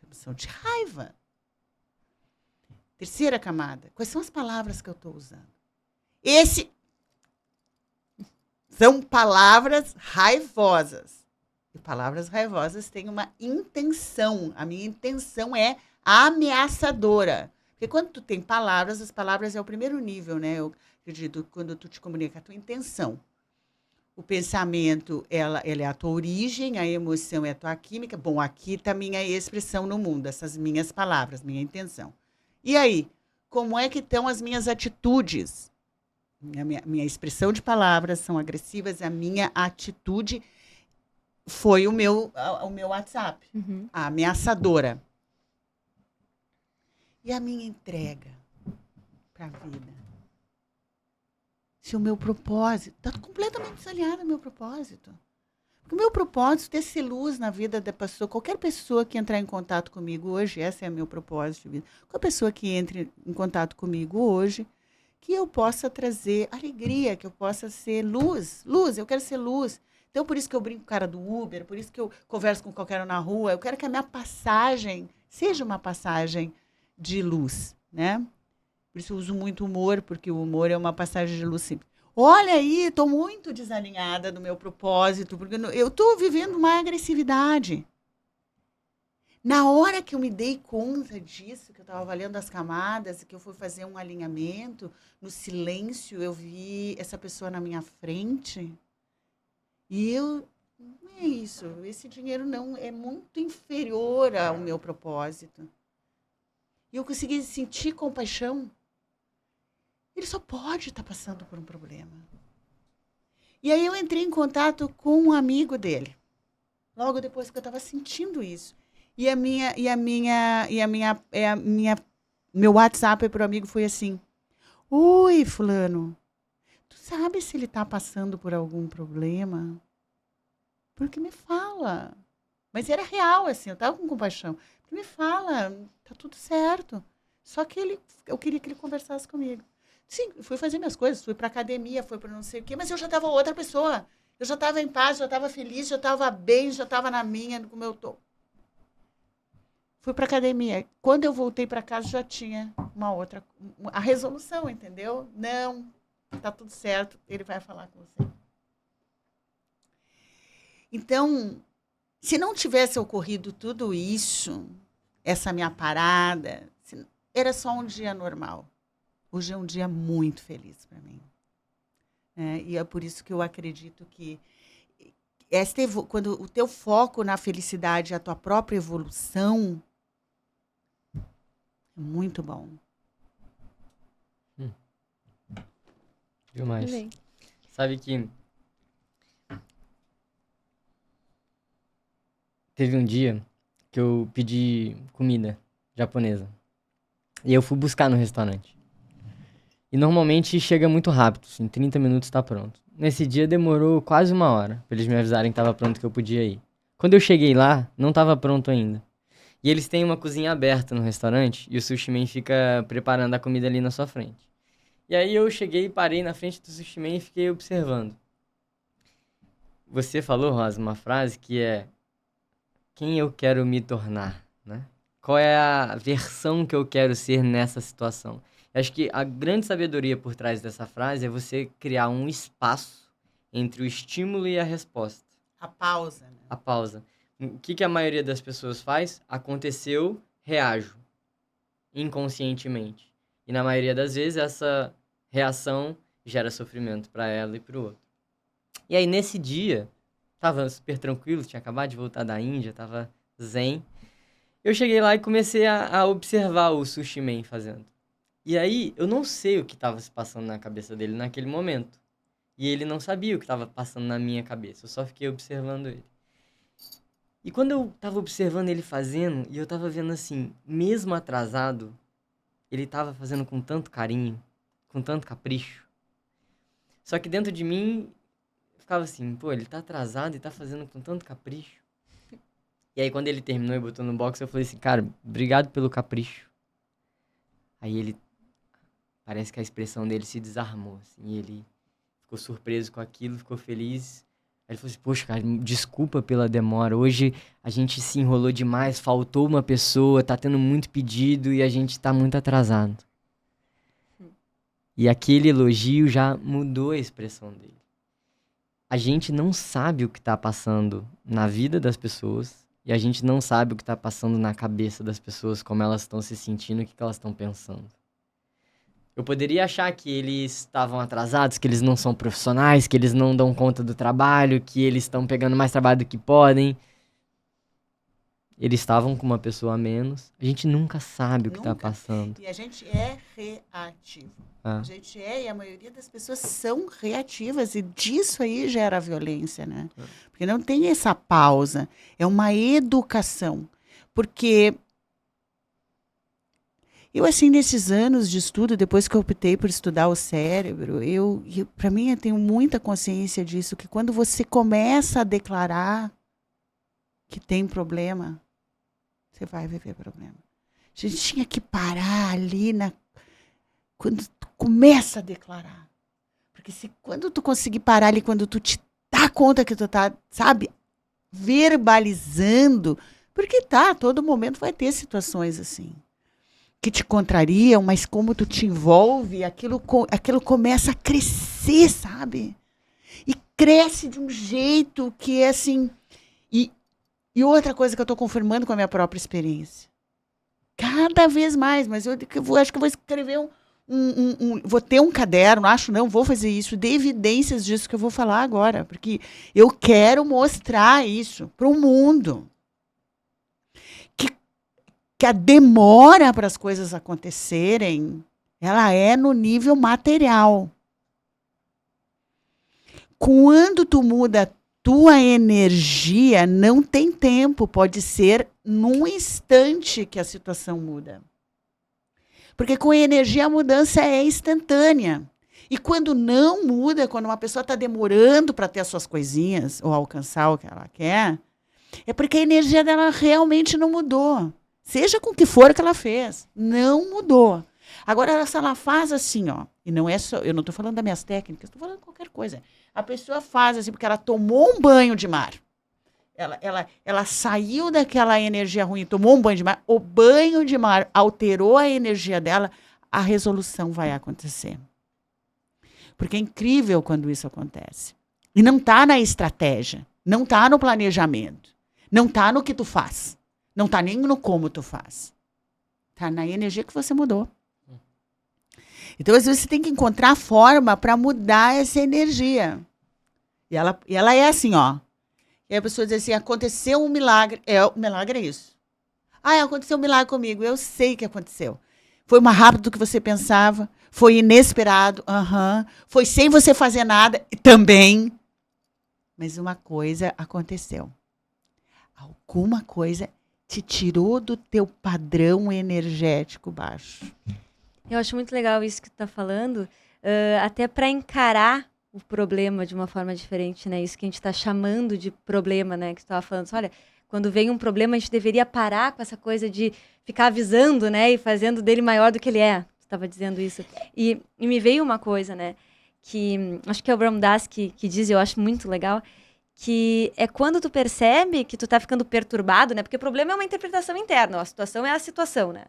Emoção de raiva. Terceira camada. Quais são as palavras que eu estou usando? São palavras raivosas. E palavras raivosas têm uma intenção. A minha intenção é ameaçadora. Porque quando tu tem palavras, as palavras é o primeiro nível, né? Eu acredito, quando tu te comunica a tua intenção. O pensamento, ela é a tua origem, a emoção é a tua química. Bom, aqui está a minha expressão no mundo, essas minhas palavras, minha intenção. E aí, como é que estão as minhas atitudes? Minha expressão de palavras são agressivas, a minha atitude foi o meu WhatsApp, a ameaçadora. E a minha entrega para a vida? Se o meu propósito está completamente desalinhado ao meu propósito. Porque o meu propósito é ser luz na vida da pessoa. Qualquer pessoa que entrar em contato comigo hoje, esse é o meu propósito de vida. Qualquer pessoa que entre em contato comigo hoje, que eu possa trazer alegria, que eu possa ser luz. Luz, eu quero ser luz. Então, por isso que eu brinco com o cara do Uber, por isso que eu converso com qualquer um na rua. Eu quero que a minha passagem seja uma passagem de luz, né? Por isso eu uso muito humor, porque o humor é uma passagem de luz simples. Olha aí, estou muito desalinhada do meu propósito, porque eu estou vivendo uma agressividade. Na hora que eu me dei conta disso, que eu estava avaliando as camadas, que eu fui fazer um alinhamento, no silêncio eu vi essa pessoa na minha frente. E não é isso, esse dinheiro não é muito inferior ao meu propósito. E eu consegui sentir compaixão. Ele só pode estar passando por um problema. E aí eu entrei em contato com um amigo dele, logo depois que eu estava sentindo isso. Meu WhatsApp para o amigo foi assim: oi, fulano, tu sabe se ele está passando por algum problema? Porque me fala. Mas era real, assim, eu estava com compaixão. Porque me fala, tá tudo certo. Só que eu queria que ele conversasse comigo. Sim, fui fazer minhas coisas, fui para academia, fui para não sei o quê, mas eu já estava outra pessoa. Eu já estava em paz, já estava feliz, já estava bem, já estava na minha, como eu estou. Fui para academia. Quando eu voltei para casa, já tinha a resolução, entendeu? Não, tá tudo certo, ele vai falar com você. Então, se não tivesse ocorrido tudo isso, essa minha parada, era só um dia normal. Hoje é um dia muito feliz para mim. E é por isso que eu acredito que quando o teu foco na felicidade, a tua própria evolução, é muito bom. Demais. Sabe que teve um dia que eu pedi comida japonesa. E eu fui buscar no restaurante. E normalmente chega muito rápido, assim, 30 minutos tá pronto. Nesse dia demorou quase 1 hora pra eles me avisarem que tava pronto, que eu podia ir. Quando eu cheguei lá, não tava pronto ainda. E eles têm uma cozinha aberta no restaurante e o sushi man fica preparando a comida ali na sua frente. E aí eu cheguei, parei na frente do sushi man e fiquei observando. Você falou, Rosa, uma frase que é: quem eu quero me tornar, né? Qual é a versão que eu quero ser nessa situação? Acho que a grande sabedoria por trás dessa frase é você criar um espaço entre o estímulo e a resposta. A pausa. Né? A pausa. O que a maioria das pessoas faz? Aconteceu, reajo. Inconscientemente. E na maioria das vezes essa reação gera sofrimento para ela e para o outro. E aí nesse dia, tava super tranquilo, tinha acabado de voltar da Índia, tava zen. Eu cheguei lá e comecei a observar o sushi man fazendo. E aí, eu não sei o que estava se passando na cabeça dele naquele momento. E ele não sabia o que estava passando na minha cabeça. Eu só fiquei observando ele. E quando eu estava observando ele fazendo, e eu estava vendo assim, mesmo atrasado, ele estava fazendo com tanto carinho, com tanto capricho. Só que dentro de mim, eu ficava assim, pô, ele tá atrasado e tá fazendo com tanto capricho. E aí, quando ele terminou e botou no box, eu falei assim, cara, obrigado pelo capricho. Aí ele... Parece que a expressão dele se desarmou, assim, e ele ficou surpreso com aquilo, ficou feliz. Aí ele falou assim, poxa, cara, desculpa pela demora, hoje a gente se enrolou demais, faltou uma pessoa, tá tendo muito pedido e a gente tá muito atrasado. E aquele elogio já mudou a expressão dele. A gente não sabe o que tá passando na vida das pessoas e a gente não sabe o que tá passando na cabeça das pessoas, como elas estão se sentindo, o que elas estão pensando. Eu poderia achar que eles estavam atrasados, que eles não são profissionais, que eles não dão conta do trabalho, que eles estão pegando mais trabalho do que podem. Eles estavam com uma pessoa a menos. A gente nunca sabe o que está passando. E a gente é reativo. A gente e a maioria das pessoas são reativas. E disso aí gera a violência, né? Porque não tem essa pausa. É uma educação. Porque... Eu, assim, nesses anos de estudo, depois que eu optei por estudar o cérebro, para mim, eu tenho muita consciência disso, que quando você começa a declarar que tem problema, você vai viver problema. A gente tinha que parar ali quando tu começa a declarar. Porque quando tu conseguir parar ali, quando tu te dá conta que tu tá, sabe, verbalizando, porque todo momento vai ter situações assim, que te contrariam, mas como tu te envolve, aquilo começa a crescer, sabe? E cresce de um jeito que é assim. E outra coisa que eu estou confirmando com a minha própria experiência. Cada vez mais, mas eu acho que eu vou escrever vou ter um caderno, vou fazer isso, de evidências disso que eu vou falar agora, porque eu quero mostrar isso para o mundo. Que a demora para as coisas acontecerem, ela é no nível material. Quando tu muda tua energia, não tem tempo, pode ser num instante que a situação muda. Porque com energia a mudança é instantânea. E quando não muda, quando uma pessoa está demorando para ter as suas coisinhas, ou alcançar o que ela quer, é porque a energia dela realmente não mudou. Seja com o que for que ela fez, não mudou. Agora, se ela faz assim, ó, e não é só, eu não estou falando das minhas técnicas, estou falando de qualquer coisa. A pessoa faz assim, porque ela tomou um banho de mar. Ela saiu daquela energia ruim, tomou um banho de mar. O banho de mar alterou a energia dela, a resolução vai acontecer. Porque é incrível quando isso acontece. E não está na estratégia, não está no planejamento, não está no que tu faz, não está nem no como tu faz. Está na energia que você mudou. Então, às vezes, você tem que encontrar a forma para mudar essa energia. E ela é assim, ó. E a pessoa diz assim, aconteceu um milagre. O milagre é isso. Aconteceu um milagre comigo. Eu sei que aconteceu. Foi mais rápido do que você pensava. Foi inesperado. Foi sem você fazer nada. Também. Mas uma coisa aconteceu. Alguma coisa te tirou do teu padrão energético baixo. Eu acho muito legal isso que tu tá falando, até para encarar o problema de uma forma diferente, né? Isso que a gente está chamando de problema, né? Que tu estava falando, olha, quando vem um problema, a gente deveria parar com essa coisa de ficar avisando, né? E fazendo dele maior do que ele é. Tu estava dizendo isso. E me veio uma coisa, né? Que acho que é o Ram Dass que diz, eu acho muito legal, que é quando tu percebe que tu tá ficando perturbado, né? Porque o problema é uma interpretação interna, a situação é a situação, né?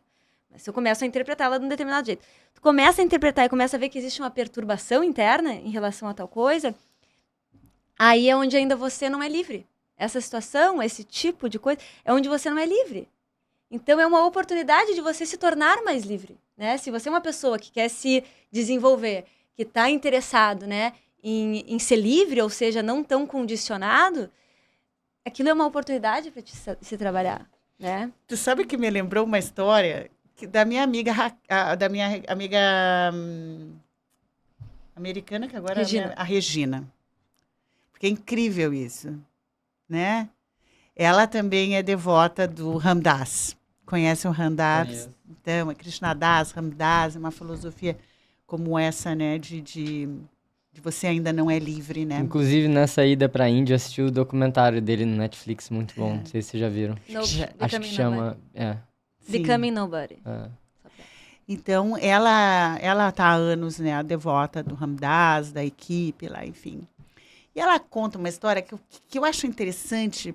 Mas se eu começo a interpretá-la de um determinado jeito. Tu começa a interpretar e começa a ver que existe uma perturbação interna em relação a tal coisa, aí é onde ainda você não é livre. Essa situação, esse tipo de coisa, é onde você não é livre. Então, é uma oportunidade de você se tornar mais livre, né? Se você é uma pessoa que quer se desenvolver, que está interessado, né, em ser livre, ou seja, não tão condicionado, aquilo é uma oportunidade para se trabalhar, né? Tu sabe que me lembrou uma história da minha amiga, americana, que agora Regina. A Regina. Porque é incrível isso, né? Ela também é devota do Ram Dass. Conhece o Ram Dass? Então, é Krishna Das, Ram Dass, é uma filosofia como essa, né? De você ainda não é livre, né? Inclusive, nessa ida pra Índia, eu assisti o documentário dele no Netflix, muito bom. Não sei se vocês já viram. Acho que chama... Becoming Nobody. Então, ela tá há anos, né, a devota do Ram Dass, da equipe lá, enfim. E ela conta uma história que eu acho interessante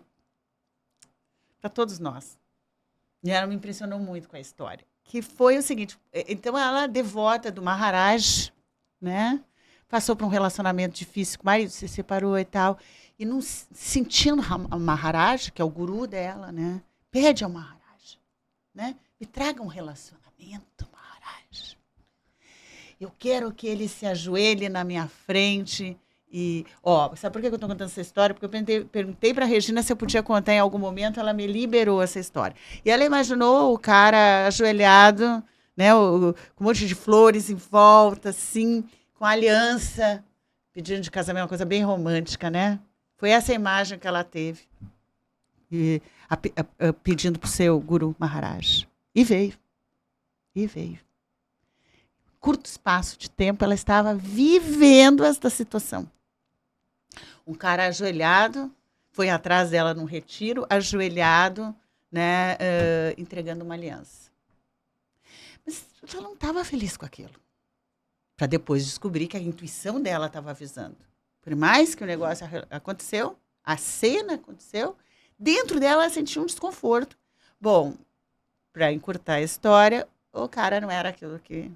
para todos nós. E ela me impressionou muito com a história. Que foi o seguinte, então ela é devota do Maharaj, né? Passou por um relacionamento difícil com o marido, se separou e tal. E não sentindo o Maharaj, que é o guru dela, né? Pede ao Maharaj, né? Me traga um relacionamento, Maharaj. Eu quero que ele se ajoelhe na minha frente e... sabe por que eu estou contando essa história? Porque eu perguntei para a Regina se eu podia contar em algum momento, ela me liberou essa história. E ela imaginou o cara ajoelhado, né? Com um monte de flores em volta, assim, com aliança, pedindo de casamento, uma coisa bem romântica, né? Foi essa imagem que ela teve. E pedindo para o seu Guru Maharaj. E veio. Curto espaço de tempo, ela estava vivendo esta situação. Um cara ajoelhado, foi atrás dela num retiro, ajoelhado, né, entregando uma aliança. Mas ela não estava feliz com aquilo. Para depois descobrir que a intuição dela estava avisando. Por mais que o negócio aconteceu, a cena aconteceu, dentro dela ela sentiu um desconforto. Bom, para encurtar a história, o cara não era aquilo que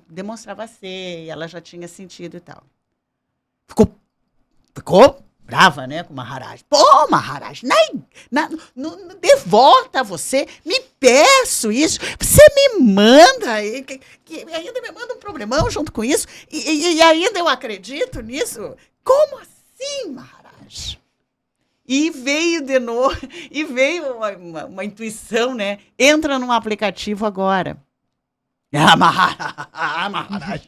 demonstrava ser, e ela já tinha sentido e tal. Ficou brava, né, com o Maharaj. Pô, Maharaj, de volta a você, me peço isso, você me manda, que ainda me manda um problemão junto com isso, e ainda eu acredito nisso? Como assim, Maharaj? E veio de novo, e veio uma intuição, né? Entra num aplicativo agora. Maharaj,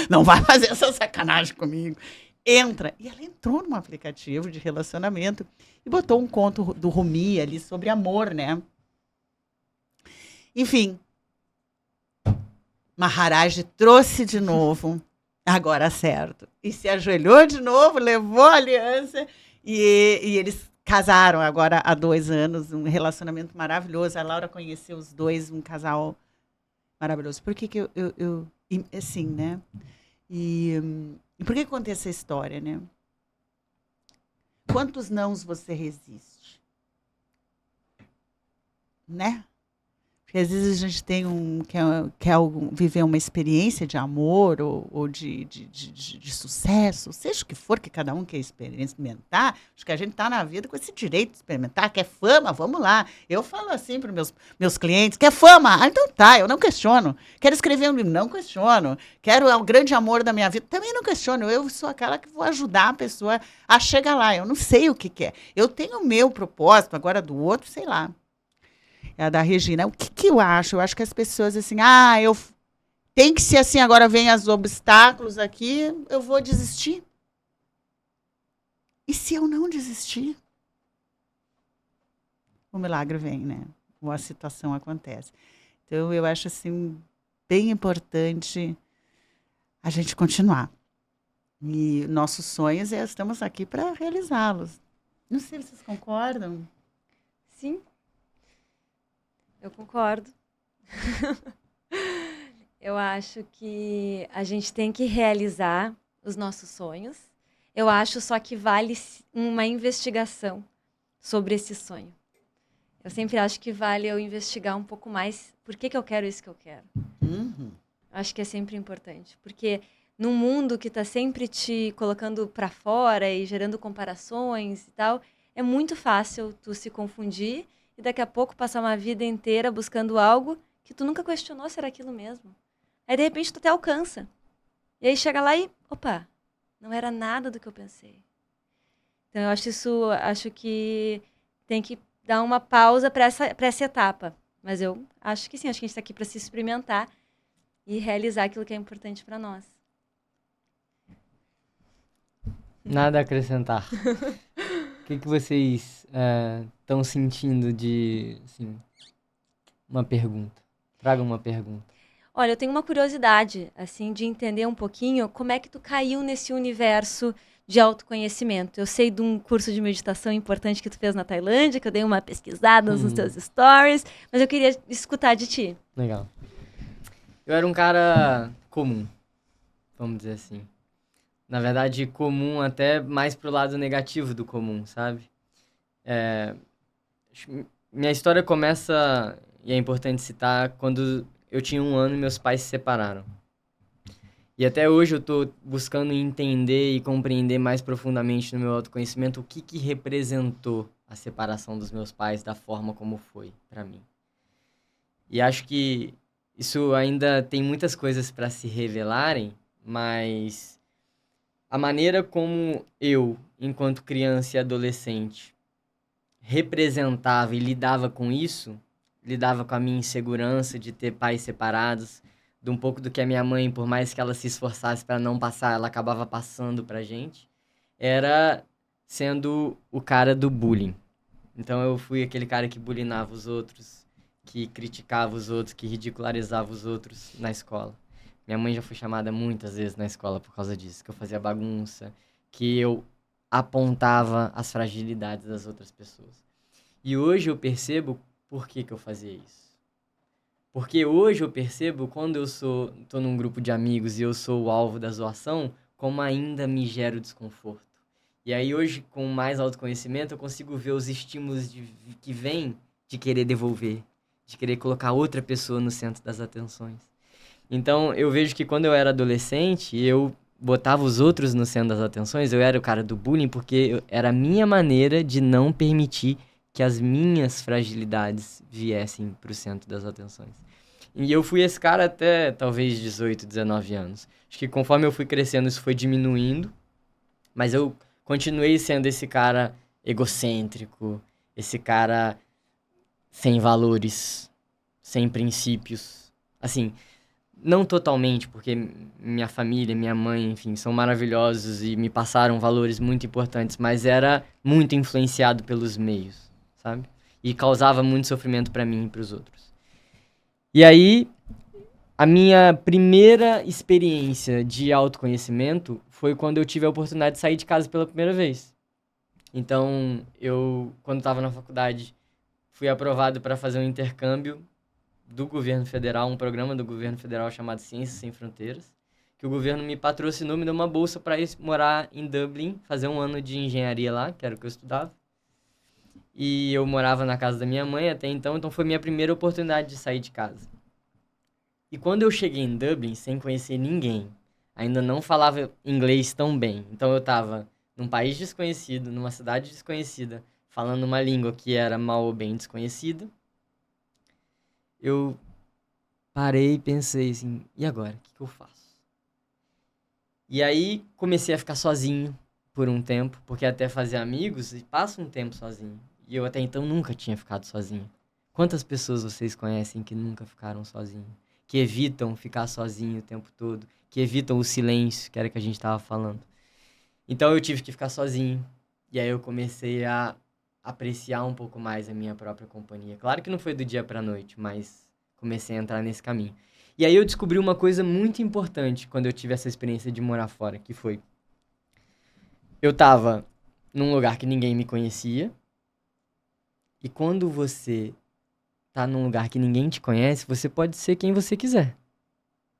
não vai fazer essa sacanagem comigo. Entra. E ela entrou num aplicativo de relacionamento e botou um conto do Rumi ali sobre amor, né? Enfim. Maharaj trouxe de novo, agora certo. E se ajoelhou de novo, levou a aliança e eles casaram agora há 2 anos, um relacionamento maravilhoso. A Laura conheceu os dois, um casal maravilhoso. Por que eu assim, né? E por que contei essa história, né? Quantos nãos você resiste? Né? Porque às vezes a gente tem quer viver uma experiência de amor ou de sucesso, seja o que for que cada um quer experimentar. Acho que a gente está na vida com esse direito de experimentar. Quer fama? Vamos lá. Eu falo assim para os meus clientes, quer fama? Ah, então tá, eu não questiono. Quero escrever um livro? Não questiono. Quero o grande amor da minha vida? Também não questiono. Eu sou aquela que vou ajudar a pessoa a chegar lá. Eu não sei o que é. Eu tenho o meu propósito, agora do outro, sei lá. É a da Regina. O que eu acho? Eu acho que as pessoas assim, eu tem que ser assim, agora vem os obstáculos aqui, eu vou desistir. E se eu não desistir? O milagre vem, né? Ou a situação acontece. Então, eu acho assim, bem importante a gente continuar. E nossos sonhos, estamos aqui para realizá-los. Não sei se vocês concordam. Sim. Eu concordo. Eu acho que a gente tem que realizar os nossos sonhos. Eu acho só que vale uma investigação sobre esse sonho. Eu sempre acho que vale eu investigar um pouco mais por que eu quero isso que eu quero. Uhum. Acho que é sempre importante. Porque num mundo que está sempre te colocando para fora e gerando comparações e tal, é muito fácil tu se confundir e daqui a pouco passar uma vida inteira buscando algo que tu nunca questionou se era aquilo mesmo. Aí, de repente, tu até alcança. E aí chega lá e, opa, não era nada do que eu pensei. Então, eu acho que tem que dar uma pausa para essa etapa. Mas eu acho que sim, acho que a gente está aqui para se experimentar e realizar aquilo que é importante para nós. Nada a acrescentar. O que vocês estão sentindo de, assim, uma pergunta? Traga uma pergunta. Olha, eu tenho uma curiosidade, assim, de entender um pouquinho como é que tu caiu nesse universo de autoconhecimento. Eu sei de um curso de meditação importante que tu fez na Tailândia, que eu dei uma pesquisada nos teus stories, mas eu queria escutar de ti. Legal. Eu era um cara comum, vamos dizer assim. Na verdade, comum até mais pro lado negativo do comum, sabe? Minha história começa, e é importante citar, quando eu tinha 1 ano e meus pais se separaram. E até hoje eu tô buscando entender e compreender mais profundamente no meu autoconhecimento o que representou a separação dos meus pais da forma como foi para mim. E acho que isso ainda tem muitas coisas para se revelarem, mas a maneira como eu, enquanto criança e adolescente, representava e lidava com isso, lidava com a minha insegurança de ter pais separados, de um pouco do que a minha mãe, por mais que ela se esforçasse para não passar, ela acabava passando pra gente, era sendo o cara do bullying. Então eu fui aquele cara que bullyingava os outros, que criticava os outros, que ridicularizava os outros na escola. Minha mãe já foi chamada muitas vezes na escola por causa disso, que eu fazia bagunça, que eu apontava as fragilidades das outras pessoas. E hoje eu percebo por que eu fazia isso. Porque hoje eu percebo, quando tô num grupo de amigos e eu sou o alvo da zoação, como ainda me gera o desconforto. E aí hoje, com mais autoconhecimento, eu consigo ver os estímulos que vêm de querer devolver, de querer colocar outra pessoa no centro das atenções. Então, eu vejo que quando eu era adolescente, eu botava os outros no centro das atenções, eu era o cara do bullying, porque era a minha maneira de não permitir que as minhas fragilidades viessem pro centro das atenções. E eu fui esse cara até talvez 18, 19 anos. Acho que conforme eu fui crescendo, isso foi diminuindo, mas eu continuei sendo esse cara egocêntrico, esse cara sem valores, sem princípios. Assim, não totalmente, porque minha família, minha mãe, enfim, são maravilhosos e me passaram valores muito importantes, mas era muito influenciado pelos meios, sabe? E causava muito sofrimento pra mim e pros outros. E aí, a minha primeira experiência de autoconhecimento foi quando eu tive a oportunidade de sair de casa pela primeira vez. Então, quando estava na faculdade, fui aprovado para fazer um intercâmbio do governo federal, um programa do governo federal chamado Ciências Sem Fronteiras, que o governo me patrocinou, me deu uma bolsa para ir morar em Dublin, fazer um ano de engenharia lá, que era o que eu estudava. E eu morava na casa da minha mãe até então foi minha primeira oportunidade de sair de casa. E quando eu cheguei em Dublin, sem conhecer ninguém, ainda não falava inglês tão bem, então eu estava num país desconhecido, numa cidade desconhecida, falando uma língua que era mal ou bem desconhecida, eu parei e pensei assim, e agora? O que eu faço? E aí comecei a ficar sozinho por um tempo, porque até fazer amigos passa um tempo sozinho. E eu até então nunca tinha ficado sozinho. Quantas pessoas vocês conhecem que nunca ficaram sozinhos? Que evitam ficar sozinho o tempo todo? Que evitam o silêncio, que era o que a gente estava falando? Então eu tive que ficar sozinho. E aí eu comecei a apreciar um pouco mais a minha própria companhia. Claro que não foi do dia pra noite, mas comecei a entrar nesse caminho. E aí eu descobri uma coisa muito importante quando eu tive essa experiência de morar fora, que foi... Eu tava num lugar que ninguém me conhecia, e quando você tá num lugar que ninguém te conhece, você pode ser quem você quiser,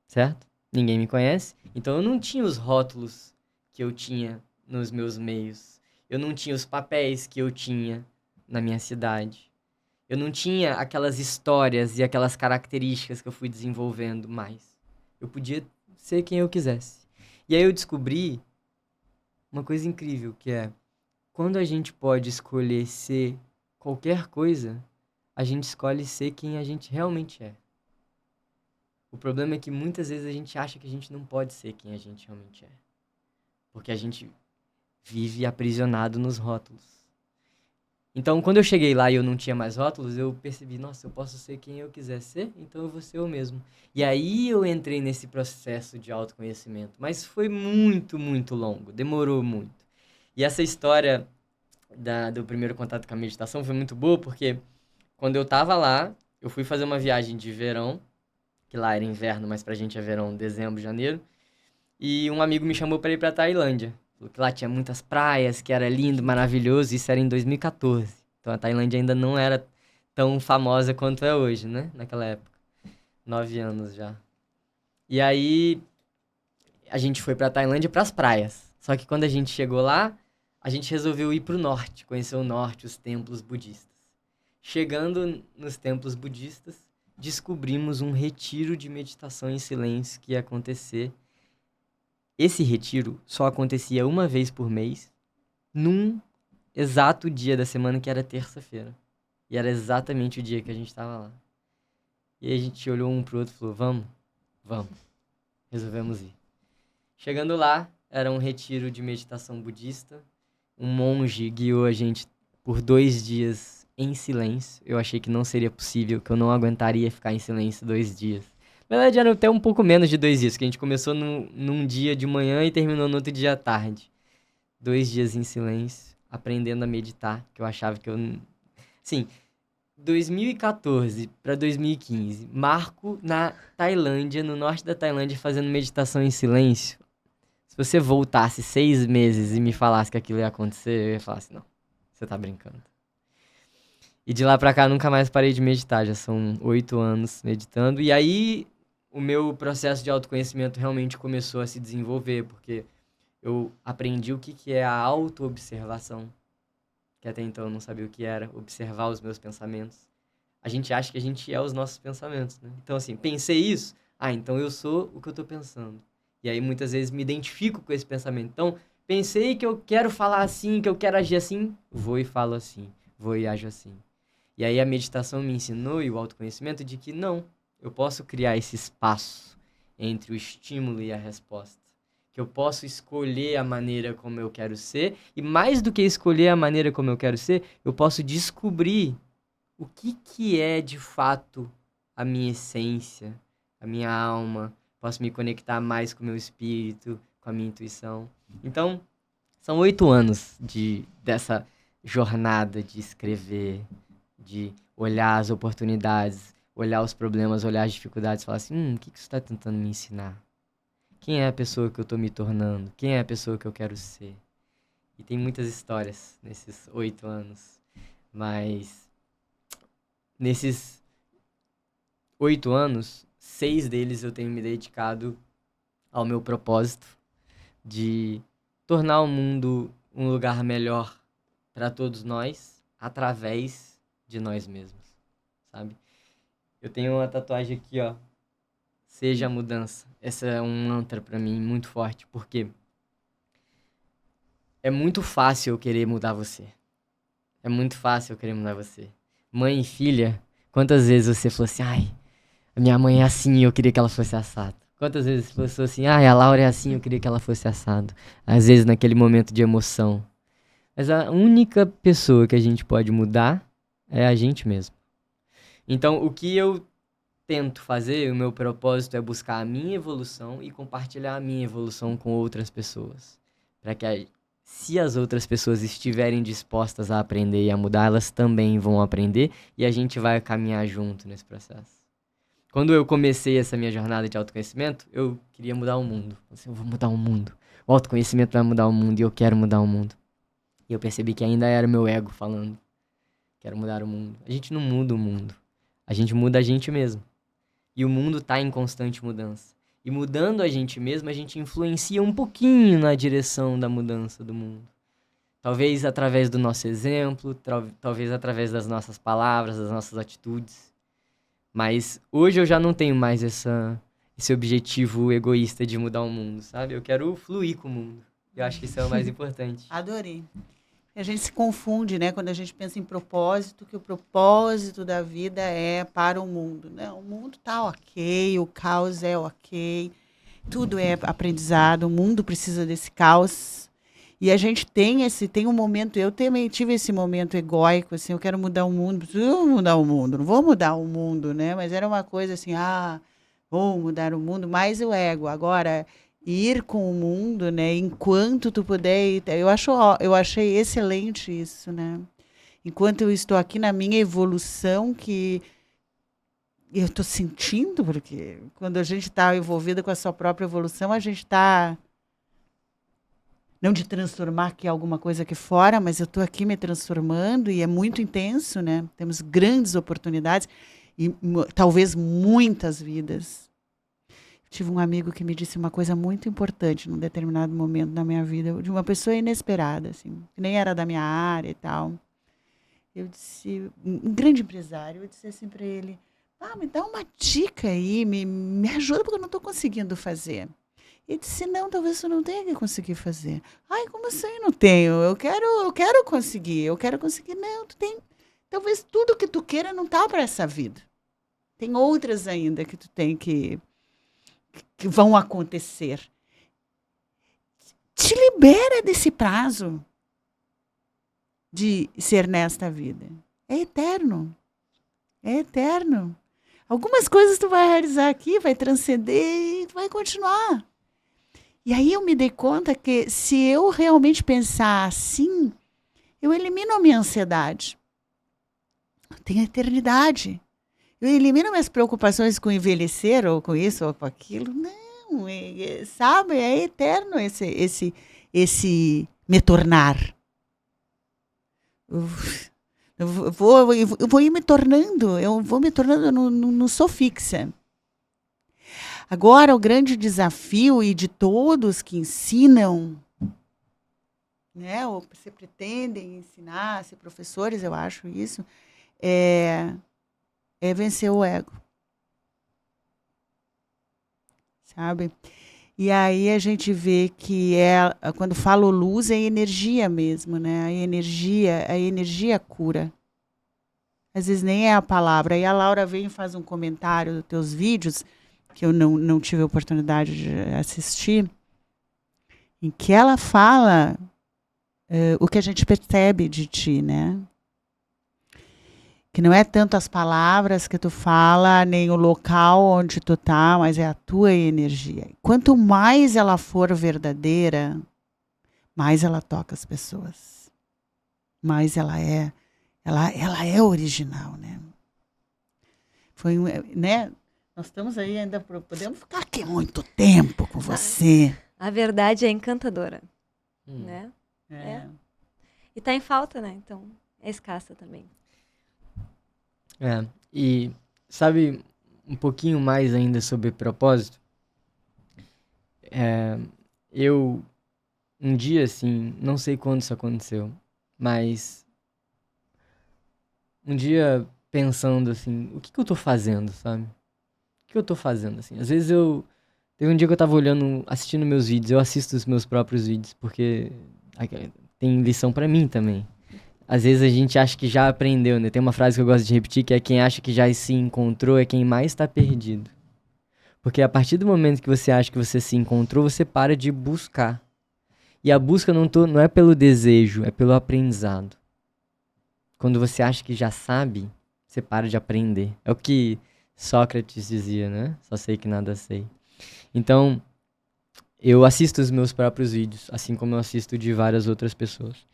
certo? Ninguém me conhece, então eu não tinha os rótulos que eu tinha nos meus meios. Eu não tinha os papéis que eu tinha na minha cidade. Eu não tinha aquelas histórias e aquelas características que eu fui desenvolvendo mais. Eu podia ser quem eu quisesse. E aí eu descobri uma coisa incrível, que é... Quando a gente pode escolher ser qualquer coisa, a gente escolhe ser quem a gente realmente é. O problema é que muitas vezes a gente acha que a gente não pode ser quem a gente realmente é. Porque a gente vive aprisionado nos rótulos. Então, quando eu cheguei lá e eu não tinha mais rótulos, eu percebi, nossa, eu posso ser quem eu quiser ser, então eu vou ser eu mesmo. E aí eu entrei nesse processo de autoconhecimento. Mas foi muito, muito longo, demorou muito. E essa história do primeiro contato com a meditação foi muito boa, porque quando eu tava lá, eu fui fazer uma viagem de verão, que lá era inverno, mas pra gente é verão, dezembro, janeiro, e um amigo me chamou pra ir pra Tailândia. Falou que lá tinha muitas praias, que era lindo, maravilhoso, isso era em 2014. Então a Tailândia ainda não era tão famosa quanto é hoje, né? Naquela época. 9 anos já. E aí a gente foi pra Tailândia pras praias. Só que quando a gente chegou lá, a gente resolveu ir pro norte, conhecer o norte, os templos budistas. Chegando nos templos budistas, descobrimos um retiro de meditação em silêncio que ia acontecer. Esse retiro só acontecia uma vez por mês, num exato dia da semana, que era terça-feira. E era exatamente o dia que a gente estava lá. E aí a gente olhou um pro outro e falou, vamos. Resolvemos ir. Chegando lá, era um retiro de meditação budista. Um monge guiou a gente por 2 dias em silêncio. Eu achei que não seria possível, que eu não aguentaria ficar em silêncio 2 dias. Na verdade, era até um pouco menos de 2 dias, que a gente começou num dia de manhã e terminou no outro dia à tarde. 2 dias em silêncio, aprendendo a meditar, que eu achava que eu... Sim, 2014 para 2015, marco na Tailândia, no norte da Tailândia, fazendo meditação em silêncio. Se você voltasse 6 meses e me falasse que aquilo ia acontecer, eu ia falar assim, não, você tá brincando. E de lá pra cá nunca mais parei de meditar, já são 8 anos meditando. E aí o meu processo de autoconhecimento realmente começou a se desenvolver, porque eu aprendi o que que é a autoobservação, que até então eu não sabia o que era, observar os meus pensamentos. A gente acha que a gente é os nossos pensamentos, né? Então assim, pensei isso, então eu sou o que eu tô pensando. E aí muitas vezes me identifico com esse pensamento. Então, pensei que eu quero falar assim, que eu quero agir assim, vou e falo assim, vou e ajo assim. E aí a meditação me ensinou e o autoconhecimento de que não, eu posso criar esse espaço entre o estímulo e a resposta. Que eu posso escolher a maneira como eu quero ser, e mais do que escolher a maneira como eu quero ser, eu posso descobrir o que é de fato a minha essência, a minha alma. Posso me conectar mais com o meu espírito, com a minha intuição. Então, são 8 anos dessa jornada de escrever, de olhar as oportunidades, olhar os problemas, olhar as dificuldades, falar assim, o que você está tentando me ensinar? Quem é a pessoa que eu estou me tornando? Quem é a pessoa que eu quero ser? E tem muitas histórias nesses 8 anos, mas nesses 8 anos, 6 deles eu tenho me dedicado ao meu propósito de tornar o mundo um lugar melhor para todos nós, através de nós mesmos, sabe? Eu tenho uma tatuagem aqui, ó. Seja a mudança. Essa é um mantra pra mim muito forte, porque é muito fácil eu querer mudar você. É muito fácil eu querer mudar você. Mãe e filha, quantas vezes você falou assim, a minha mãe é assim e eu queria que ela fosse assado? Quantas vezes você falou assim, a Laura é assim e eu queria que ela fosse assado? Às vezes naquele momento de emoção. Mas a única pessoa que a gente pode mudar é a gente mesmo. Então, o que eu tento fazer, o meu propósito é buscar a minha evolução e compartilhar a minha evolução com outras pessoas. Para que, se as outras pessoas estiverem dispostas a aprender e a mudar, elas também vão aprender e a gente vai caminhar junto nesse processo. Quando eu comecei essa minha jornada de autoconhecimento, eu queria mudar o mundo. Eu vou mudar o mundo. O autoconhecimento vai mudar o mundo e eu quero mudar o mundo. E eu percebi que ainda era o meu ego falando. Quero mudar o mundo. A gente não muda o mundo. A gente muda a gente mesmo. E o mundo está em constante mudança. E mudando a gente mesmo, a gente influencia um pouquinho na direção da mudança do mundo. Talvez através do nosso exemplo, talvez através das nossas palavras, das nossas atitudes. Mas hoje eu já não tenho mais esse objetivo egoísta de mudar o mundo, sabe? Eu quero fluir com o mundo. Eu acho que isso é o mais importante. Adorei. A gente se confunde, né, quando a gente pensa em propósito, que o propósito da vida é para o mundo. Não, o mundo está ok, o caos é ok, tudo é aprendizado, o mundo precisa desse caos. E a gente tem um momento, eu também tive esse momento egóico, assim, eu quero mudar o mundo, preciso mudar o mundo, não vou mudar o mundo, né? Mas era uma coisa assim, vou mudar o mundo, mais o ego. Agora, ir com o mundo, né? Enquanto tu puder ir, eu achei excelente isso, né? Enquanto eu estou aqui na minha evolução, que eu estou sentindo, porque quando a gente está envolvida com a sua própria evolução, a gente está não de transformar aqui alguma coisa aqui fora, mas eu estou aqui me transformando e é muito intenso, né? Temos grandes oportunidades e talvez muitas vidas. Tive um amigo que me disse uma coisa muito importante num determinado momento da minha vida, de uma pessoa inesperada, assim, que nem era da minha área e tal. Eu disse, um grande empresário, eu disse assim para ele, me dá uma dica aí, me ajuda porque eu não estou conseguindo fazer. Ele disse, não, talvez você não tenha que conseguir fazer. Como assim não tenho? Eu quero conseguir. Não, tu tem. Talvez tudo que tu queira não tá para essa vida. Tem outras ainda que tu tem que vão acontecer. Te libera desse prazo de ser nesta vida. É eterno. É eterno. Algumas coisas tu vai realizar aqui, vai transcender e tu vai continuar. E aí eu me dei conta que se eu realmente pensar assim, eu elimino a minha ansiedade. Tem a eternidade. Eu elimino minhas preocupações com envelhecer, ou com isso, ou com aquilo. Não, sabe? É eterno esse me tornar. Eu vou me tornando, não sou fixa. Agora, o grande desafio, e de todos que ensinam, né, ou se pretendem ensinar, ser professores, eu acho isso, é vencer o ego. Sabe? E aí a gente vê que quando falo luz, é energia mesmo, né? A energia cura. Às vezes nem é a palavra. Aí a Laura vem e faz um comentário dos teus vídeos, que eu não tive a oportunidade de assistir, em que ela fala o que a gente percebe de ti, né? Que não é tanto as palavras que tu fala, nem o local onde tu tá, mas é a tua energia. Quanto mais ela for verdadeira, mais ela toca as pessoas. Mais ela é original, né? Né? Nós estamos aí ainda, podemos ficar aqui muito tempo com você. A verdade é encantadora, né? E tá em falta, né? Então, é escassa também. E sabe um pouquinho mais ainda sobre propósito? Eu, um dia, assim, não sei quando isso aconteceu, mas um dia pensando, assim, o que eu tô fazendo, sabe? O que eu tô fazendo, assim? Às vezes teve um dia que eu tava assistindo meus vídeos, eu assisto os meus próprios vídeos, porque tem lição pra mim também. Às vezes a gente acha que já aprendeu, né? Tem uma frase que eu gosto de repetir, que é: quem acha que já se encontrou é quem mais está perdido. Porque a partir do momento que você acha que você se encontrou, você para de buscar. E a busca não é pelo desejo, é pelo aprendizado. Quando você acha que já sabe, você para de aprender. É o que Sócrates dizia, né? Só sei que nada sei. Então, eu assisto os meus próprios vídeos, assim como eu assisto de várias outras pessoas.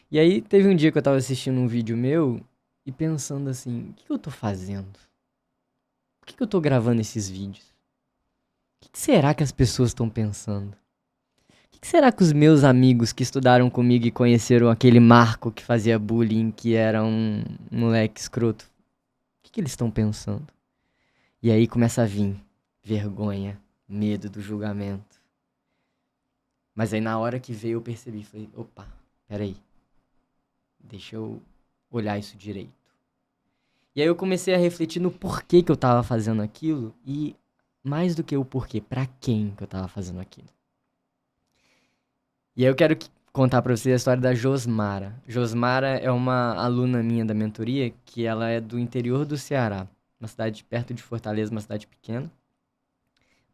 E aí, teve um dia que eu tava assistindo um vídeo meu e pensando assim: o que eu tô fazendo? Por que eu tô gravando esses vídeos? O que será que as pessoas estão pensando? O que será que os meus amigos que estudaram comigo e conheceram aquele Marco que fazia bullying, que era um moleque escroto, o que eles estão pensando? E aí começa a vir vergonha, medo do julgamento. Mas aí na hora que veio eu percebi, falei: opa, peraí. Deixa eu olhar isso direito. E aí eu comecei a refletir no porquê que eu tava fazendo aquilo e, mais do que o porquê, pra quem que eu tava fazendo aquilo. E aí eu quero contar pra vocês a história da Josmara. Josmara é uma aluna minha da mentoria, que ela é do interior do Ceará, uma cidade perto de Fortaleza, uma cidade pequena.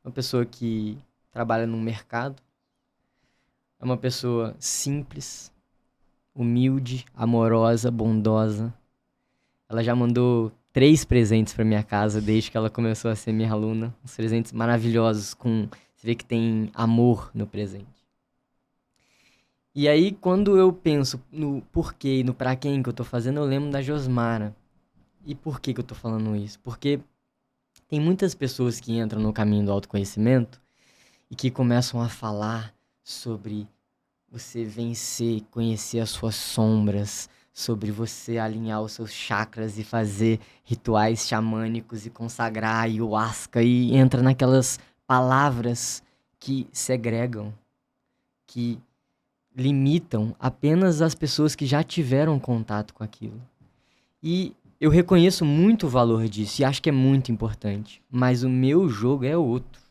Uma pessoa que trabalha no mercado. É uma pessoa simples, humilde, amorosa, bondosa. Ela já mandou 3 presentes pra minha casa desde que ela começou a ser minha aluna. Uns presentes maravilhosos, você vê que tem amor no presente. E aí, quando eu penso no porquê e no pra quem que eu tô fazendo, eu lembro da Josmara. E por que eu tô falando isso? Porque tem muitas pessoas que entram no caminho do autoconhecimento e que começam a falar sobre você vencer, conhecer as suas sombras, sobre você alinhar os seus chakras e fazer rituais xamânicos e consagrar ayahuasca, e entra naquelas palavras que segregam, que limitam apenas as pessoas que já tiveram contato com aquilo. E eu reconheço muito o valor disso e acho que é muito importante, mas o meu jogo é outro.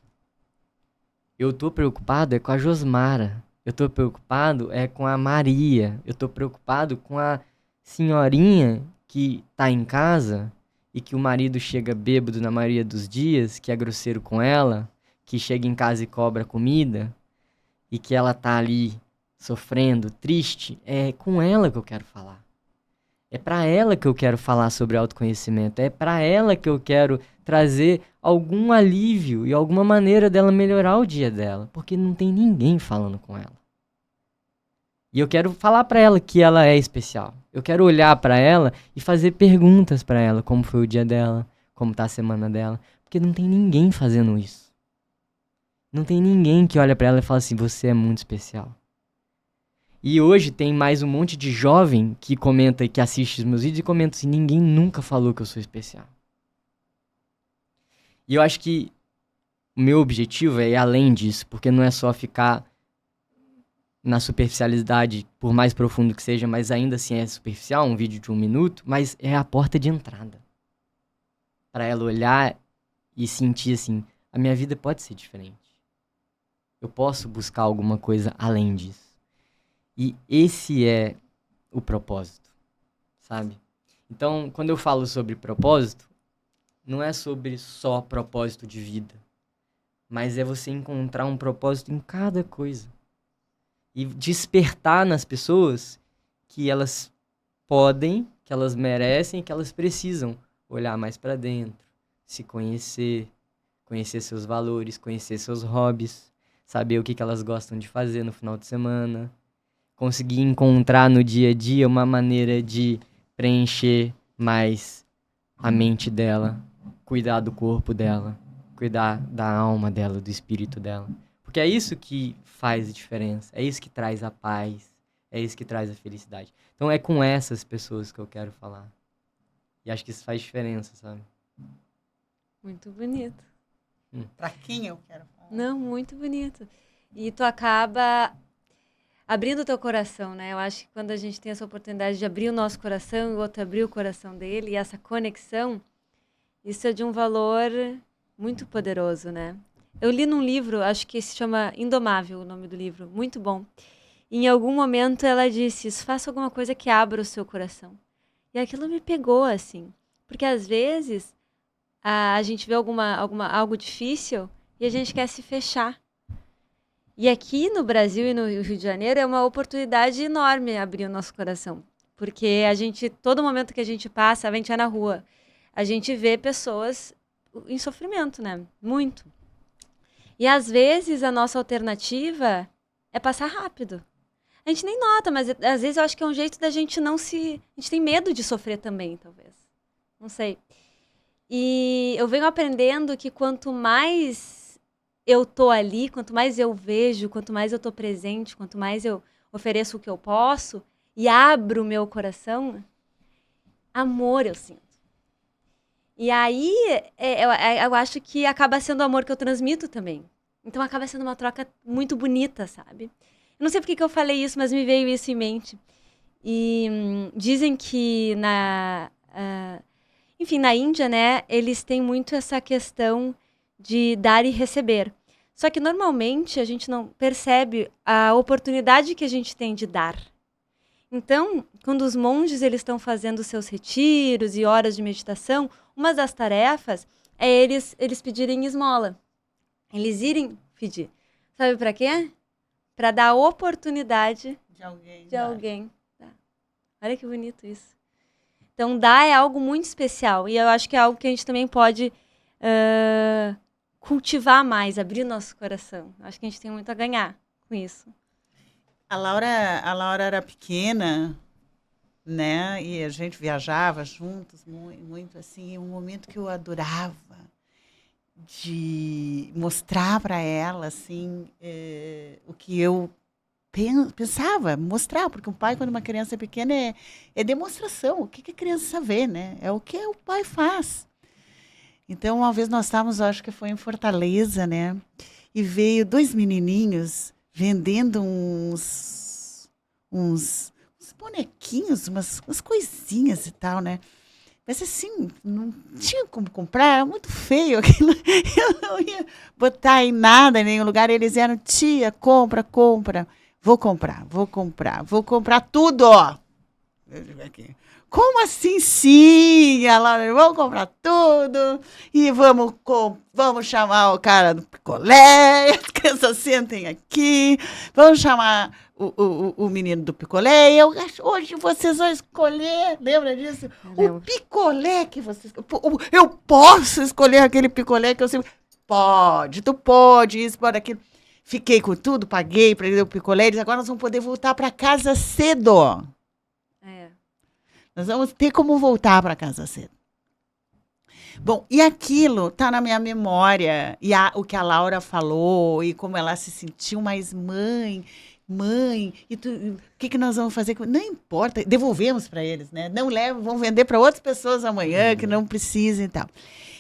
Eu tô preocupado com a Josmara. Eu tô preocupado com a Maria. Eu tô preocupado com a senhorinha que tá em casa e que o marido chega bêbado na maioria dos dias, que é grosseiro com ela, que chega em casa e cobra comida, e que ela tá ali sofrendo, triste. É com ela que eu quero falar. É pra ela que eu quero falar sobre autoconhecimento. É pra ela que eu quero trazer algum alívio e alguma maneira dela melhorar o dia dela, porque não tem ninguém falando com ela. E eu quero falar pra ela que ela é especial. Eu quero olhar pra ela e fazer perguntas pra ela, como foi o dia dela, como tá a semana dela, porque não tem ninguém fazendo isso. Não tem ninguém que olha pra ela e fala assim: você é muito especial. E hoje tem mais um monte de jovem que comenta, que assiste os meus vídeos e comenta assim, ninguém nunca falou que eu sou especial. E eu acho que o meu objetivo é ir além disso, porque não é só ficar na superficialidade, por mais profundo que seja, mas ainda assim é superficial, um vídeo de 1 minuto, mas é a porta de entrada. Para ela olhar e sentir assim, a minha vida pode ser diferente. Eu posso buscar alguma coisa além disso. E esse é o propósito, sabe? Então, quando eu falo sobre propósito, não é sobre só propósito de vida, mas é você encontrar um propósito em cada coisa. E despertar nas pessoas que elas podem, que elas merecem, que elas precisam olhar mais para dentro, se conhecer, conhecer seus valores, conhecer seus hobbies, saber o que elas gostam de fazer no final de semana, conseguir encontrar no dia a dia uma maneira de preencher mais a mente dela, cuidar do corpo dela, cuidar da alma dela, do espírito dela. Porque é isso que faz a diferença, é isso que traz a paz, é isso que traz a felicidade. Então é com essas pessoas que eu quero falar. E acho que isso faz diferença, sabe? Muito bonito. Para quem eu quero falar? Não, muito bonito. E tu acaba abrindo o teu coração, né? Eu acho que quando a gente tem essa oportunidade de abrir o nosso coração e o outro abrir o coração dele, e essa conexão, isso é de um valor muito poderoso, né? Eu li num livro, acho que se chama Indomável, o nome do livro, muito bom. E em algum momento ela disse, faça alguma coisa que abra o seu coração. E aquilo me pegou, assim. Porque às vezes a gente vê algo difícil e a gente quer se fechar. E aqui no Brasil e no Rio de Janeiro é uma oportunidade enorme abrir o nosso coração. Porque todo momento que a gente passa, a gente é na rua, a gente vê pessoas em sofrimento, né? Muito. E às vezes a nossa alternativa é passar rápido. A gente nem nota, mas às vezes eu acho que é um jeito da gente não se... A gente tem medo de sofrer também, talvez. Não sei. E eu venho aprendendo que quanto mais eu tô ali, quanto mais eu vejo, quanto mais eu tô presente, quanto mais eu ofereço o que eu posso e abro o meu coração, amor eu sinto. E aí, eu acho que acaba sendo o amor que eu transmito também. Então, acaba sendo uma troca muito bonita, sabe? Eu não sei porque que eu falei isso, mas me veio isso em mente. E dizem que enfim, na Índia, né, eles têm muito essa questão de dar e receber. Só que, normalmente, a gente não percebe a oportunidade que a gente tem de dar. Então, quando os monges eles estão fazendo seus retiros e horas de meditação, uma das tarefas é eles pedirem esmola. Eles irem pedir. Sabe para quê? Para dar a oportunidade de alguém. Olha que bonito isso. Então, dar é algo muito especial. E eu acho que é algo que a gente também pode cultivar mais, abrir nosso coração. Acho que a gente tem muito a ganhar com isso. A Laura era pequena, né? E a gente viajava juntos, muito assim. Um momento que eu adorava de mostrar para ela, assim, o que eu pensava, mostrar, porque o pai, quando uma criança é pequena, é demonstração. O que a criança vê, né? É o que o pai faz. Então, uma vez nós estávamos, acho que foi em Fortaleza, né? E veio 2 menininhos vendendo uns bonequinhos, umas coisinhas e tal, né? Mas assim, não tinha como comprar, era muito feio aquilo. Eu não ia botar em nada, em nenhum lugar. Eles eram, tia, compra. Vou comprar tudo, ó. Como assim, sim? Ela, vamos comprar tudo e vamos chamar o cara do picolé, as crianças sentem aqui, vamos chamar o menino do picolé. Hoje vocês vão escolher, lembra disso? O picolé que vocês... Eu posso escolher aquele picolé que eu sei... Tu pode, isso, pode aquilo. Fiquei com tudo, paguei para ele o picolé, eles agora nós vamos poder voltar para casa cedo. Nós vamos ter como voltar para casa cedo. Bom, e aquilo está na minha memória, e o que a Laura falou, e como ela se sentiu mais mãe, mãe, o que nós vamos fazer? Não importa, devolvemos para eles, né? Não levam, vão vender para outras pessoas amanhã que não precisam e tal.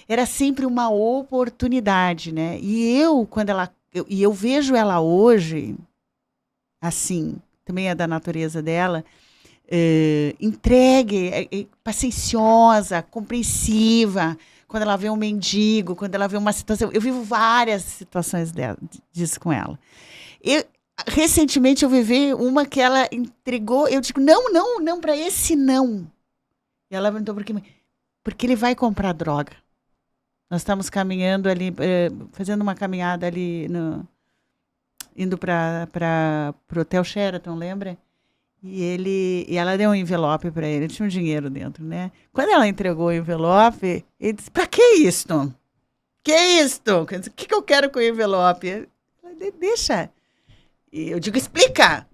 Era sempre uma oportunidade, né? E eu vejo ela hoje, assim, também é da natureza dela, entregue, pacienciosa, compreensiva, quando ela vê um mendigo, quando ela vê uma situação. Eu vivo várias situações disso com ela. Recentemente eu vivi uma que ela entregou, eu digo, não, para esse não. E ela perguntou por quê? Porque ele vai comprar droga. Nós estamos caminhando ali, fazendo uma caminhada ali, indo para o Hotel Sheraton, lembra? E ela deu um envelope para ele, tinha um dinheiro dentro, né? Quando ela entregou o envelope, ele disse, para que isto? Que isto? O que eu quero com o envelope? Ela, deixa. E eu digo, explica.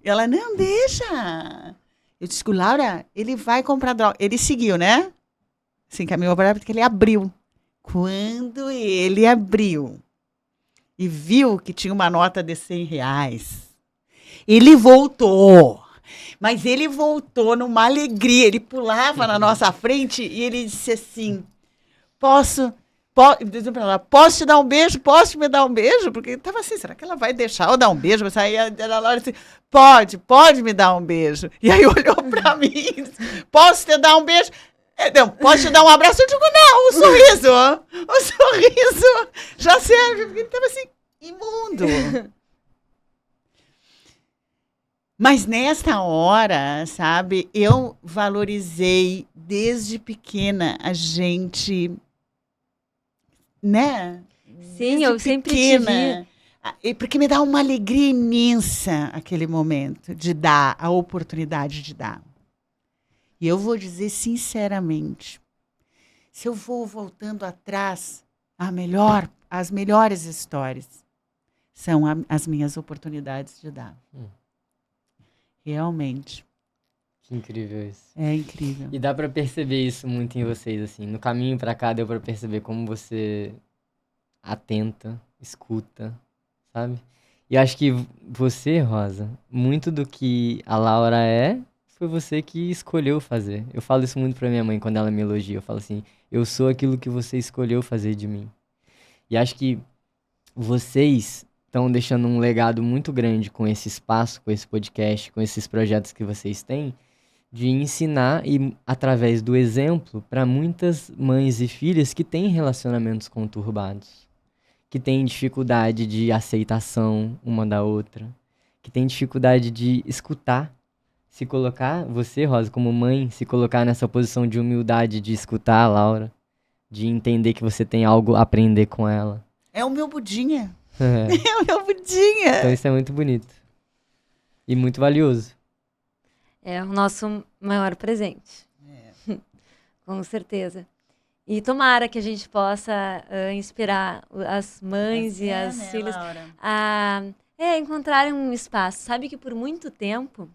E ela, não, deixa. Eu disse, Laura, ele vai comprar droga. Ele seguiu, né? Se encaminhou para ela porque ele abriu. Quando ele abriu e viu que tinha uma nota de R$100, ele voltou. Mas ele voltou numa alegria. Ele pulava na nossa frente e ele disse assim, posso te dar um beijo? Posso me dar um beijo? Porque ele estava assim, será que ela vai deixar eu dar um beijo? Eu saía da Laura assim, pode me dar um beijo. E aí olhou para mim e disse, posso te dar um beijo? Não, pode te dar um abraço? Eu digo, não, o sorriso já serve, porque ele estava assim, imundo. Mas nesta hora, sabe, eu valorizei desde pequena a gente, né? Sim, eu sempre te vi. Porque me dá uma alegria imensa aquele momento de dar, a oportunidade de dar. E eu vou dizer sinceramente, se eu vou voltando atrás, as melhores histórias são as minhas oportunidades de dar. Realmente. Que incrível isso. É incrível. E dá pra perceber isso muito em vocês, assim. No caminho pra cá deu pra perceber como você atenta, escuta, sabe? E acho que você, Rosa, muito do que a Laura foi você que escolheu fazer. Eu falo isso muito pra minha mãe quando ela me elogia. Eu falo assim, eu sou aquilo que você escolheu fazer de mim. E acho que vocês estão deixando um legado muito grande com esse espaço, com esse podcast, com esses projetos que vocês têm, de ensinar e através do exemplo para muitas mães e filhas que têm relacionamentos conturbados, que têm dificuldade de aceitação uma da outra, que têm dificuldade de escutar, se colocar, você, Rosa, como mãe, se colocar nessa posição de humildade de escutar a Laura, de entender que você tem algo a aprender com ela. É o meu budinha. É o meu budinha. Então isso é muito bonito. E muito valioso. É o nosso maior presente. Com certeza. E tomara que a gente possa inspirar as mães e as filhas a encontrarem um espaço. Sabe que por muito tempo,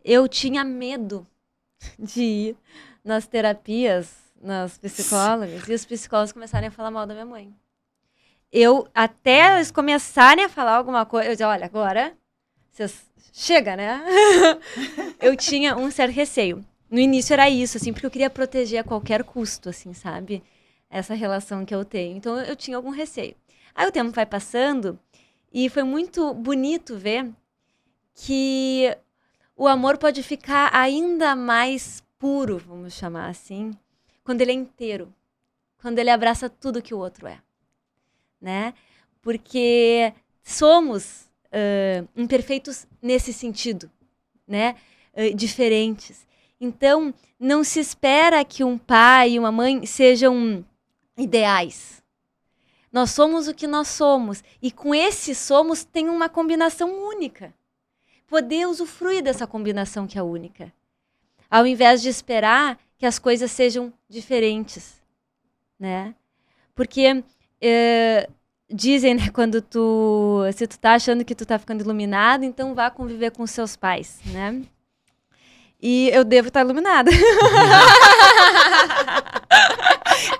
eu tinha medo de ir nas terapias, nas psicólogas, e os psicólogos começarem a falar mal da minha mãe. Até eles começarem a falar alguma coisa, eu dizia, olha, agora, chega, né? Eu tinha um certo receio. No início era isso, assim, porque eu queria proteger a qualquer custo, assim, sabe? Essa relação que eu tenho. Então, eu tinha algum receio. Aí o tempo vai passando e foi muito bonito ver que o amor pode ficar ainda mais puro, vamos chamar assim, quando ele é inteiro. Quando ele abraça tudo que o outro é. Né? Porque somos imperfeitos nesse sentido, né? Diferentes. Então, não se espera que um pai e uma mãe sejam ideais. Nós somos o que nós somos. E com esse somos tem uma combinação única. Poder usufruir dessa combinação que é única. Ao invés de esperar que as coisas sejam diferentes. Né? Porque dizem, né, se tu tá achando que tu tá ficando iluminado, então vá conviver com seus pais, né? E eu devo estar iluminada.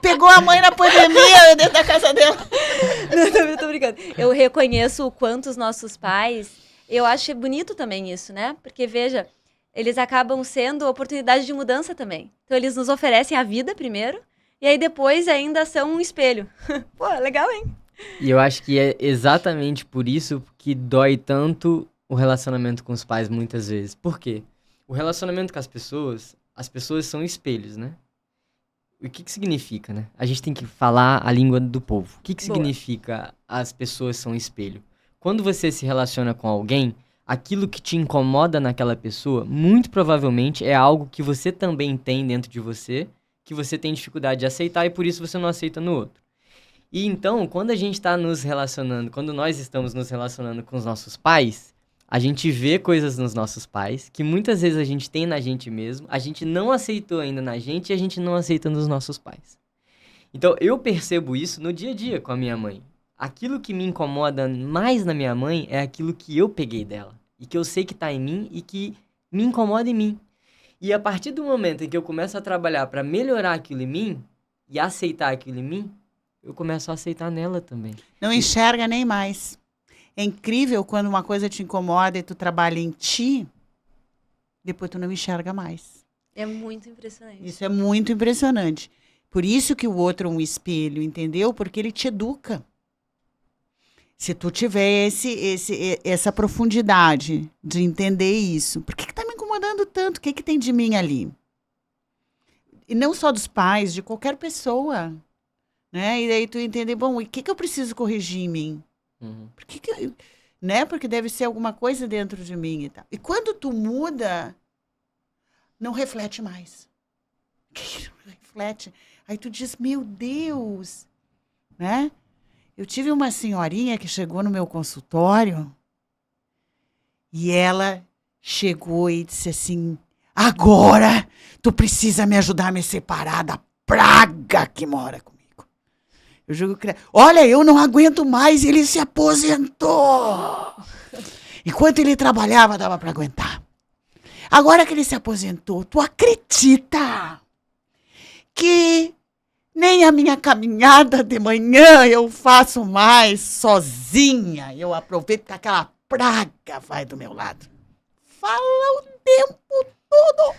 Pegou a mãe na pandemia dentro da casa dela. Não, tô brincando. Eu reconheço o quanto os nossos pais... Eu acho bonito também isso, né? Porque, veja, eles acabam sendo oportunidade de mudança também. Então, eles nos oferecem a vida primeiro, e aí depois ainda são um espelho. Pô, legal, hein? E eu acho que é exatamente por isso que dói tanto o relacionamento com os pais muitas vezes. Por quê? O relacionamento com as pessoas são espelhos, né? O que significa, né? A gente tem que falar a língua do povo. O que Boa. significa as pessoas são espelho? Quando você se relaciona com alguém, aquilo que te incomoda naquela pessoa, muito provavelmente é algo que você também tem dentro de você, que você tem dificuldade de aceitar e por isso você não aceita no outro. E então, quando a gente está nos relacionando, quando nós estamos nos relacionando com os nossos pais, a gente vê coisas nos nossos pais que muitas vezes a gente tem na gente mesmo, a gente não aceitou ainda na gente e a gente não aceita nos nossos pais. Então, eu percebo isso no dia a dia com a minha mãe. Aquilo que me incomoda mais na minha mãe é aquilo que eu peguei dela. E que eu sei que tá em mim e que me incomoda em mim. E a partir do momento em que eu começo a trabalhar para melhorar aquilo em mim e aceitar aquilo em mim, eu começo a aceitar nela também. Não enxerga nem mais. É incrível quando uma coisa te incomoda e tu trabalha em ti, depois tu não enxerga mais. É muito impressionante. Isso é muito impressionante. Por isso que o outro é um espelho, entendeu? Porque ele te educa. Se tu tiver essa profundidade de entender isso, por que tá me incomodando tanto? O que tem de mim ali? E não só dos pais, de qualquer pessoa. Né? E daí tu entender, bom, o que eu preciso corrigir em mim? Uhum. Por que eu, né? Porque deve ser alguma coisa dentro de mim e tal. E quando tu muda, não reflete mais. Não reflete. Aí tu diz, meu Deus, né? Eu tive uma senhorinha que chegou no meu consultório e ela chegou e disse assim, agora tu precisa me ajudar a me separar da praga que mora comigo. Eu digo, olha, eu não aguento mais, ele se aposentou. Enquanto ele trabalhava, dava para aguentar. Agora que ele se aposentou, tu acredita que nem a minha caminhada de manhã eu faço mais sozinha. Eu aproveito que aquela praga vai do meu lado. Fala o tempo todo,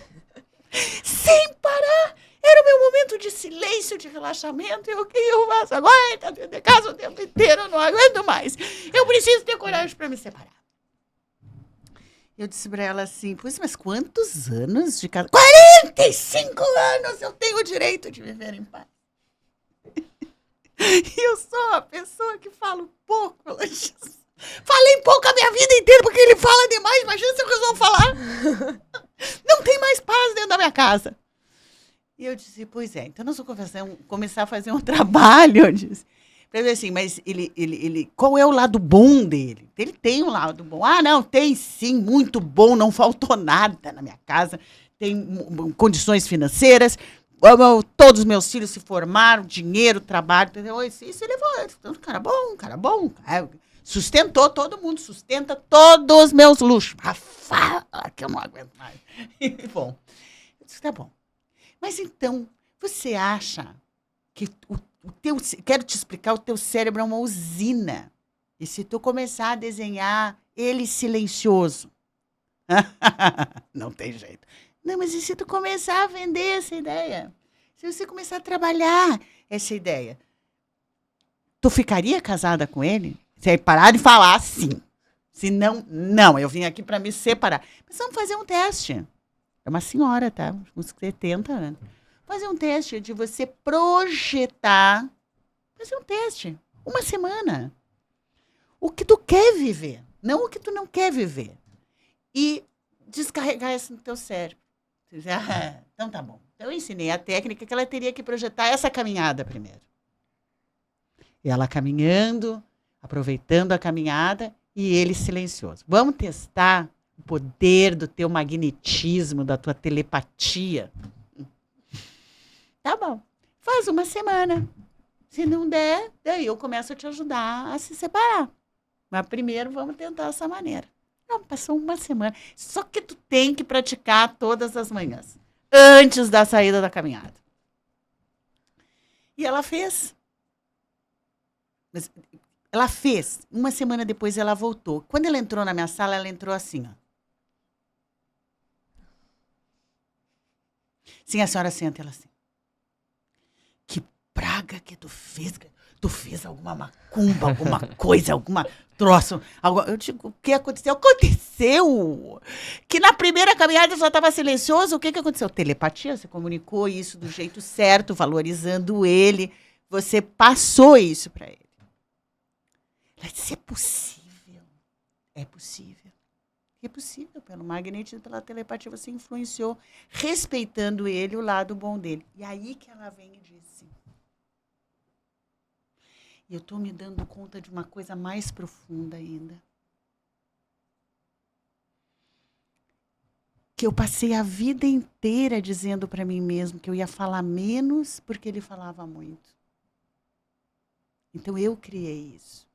sem parar. Era o meu momento de silêncio, de relaxamento. E o que eu faço agora? Tá dentro de casa o tempo inteiro, eu não aguento mais. Eu preciso ter coragem para me separar. Eu disse para ela assim, pois, mas quantos anos de casa? 45 anos eu tenho o direito de viver em paz. E eu sou a pessoa que falo pouco. Ela diz, falei pouco a minha vida inteira, porque ele fala demais, imagina se eu resolvo falar. Não tem mais paz dentro da minha casa. E eu disse, pois é, então nós vamos começar a fazer um trabalho. Eu disse, para ver assim, mas ele, qual é o lado bom dele? Ele tem um lado bom. Ah, não, tem sim, muito bom, não faltou nada na minha casa. Tem condições financeiras, todos os meus filhos se formaram, dinheiro, trabalho, entendeu? Isso ele foi um cara bom. Sustentou todo mundo, sustenta todos os meus luxos. Ah, fala que eu não aguento mais. Bom, eu disse, tá bom. Mas então, você acha que quero te explicar, o teu cérebro é uma usina. E se tu começar a desenhar ele silencioso, não tem jeito. Não, mas e se tu começar a vender essa ideia? Se você começar a trabalhar essa ideia, tu ficaria casada com ele? Você ia parar de falar sim. Se não, não, eu vim aqui para me separar. Mas vamos fazer um teste. É uma senhora, tá? Uns 70 anos. Fazer um teste de você projetar. Fazer um teste. Uma semana. O que tu quer viver. Não o que tu não quer viver. E descarregar isso no teu cérebro. Então tá bom. Então eu ensinei a técnica que ela teria que projetar essa caminhada primeiro. E ela caminhando, aproveitando a caminhada e ele silencioso. Vamos testar o poder do teu magnetismo, da tua telepatia. Tá bom. Faz uma semana. Se não der, daí eu começo a te ajudar a se separar. Mas primeiro vamos tentar essa maneira. Não, passou uma semana. Só que tu tem que praticar todas as manhãs, antes da saída da caminhada. E ela fez. Mas ela fez. Uma semana depois ela voltou. Quando ela entrou na minha sala, ela entrou assim, ó. Sim, a senhora senta, ela assim. Que praga que tu fez? Tu fez alguma macumba, alguma coisa, alguma troço. Eu digo, o que aconteceu? Aconteceu! Que na primeira caminhada só estava silencioso. O que aconteceu? Telepatia, você comunicou isso do jeito certo, valorizando ele. Você passou isso para ele. Ela disse, é possível. É possível. É possível, pelo magnetismo, pela telepatia, você influenciou, respeitando ele, o lado bom dele. E aí que ela vem e disse, e eu estou me dando conta de uma coisa mais profunda ainda. Que eu passei a vida inteira dizendo para mim mesmo que eu ia falar menos porque ele falava muito. Então eu criei isso.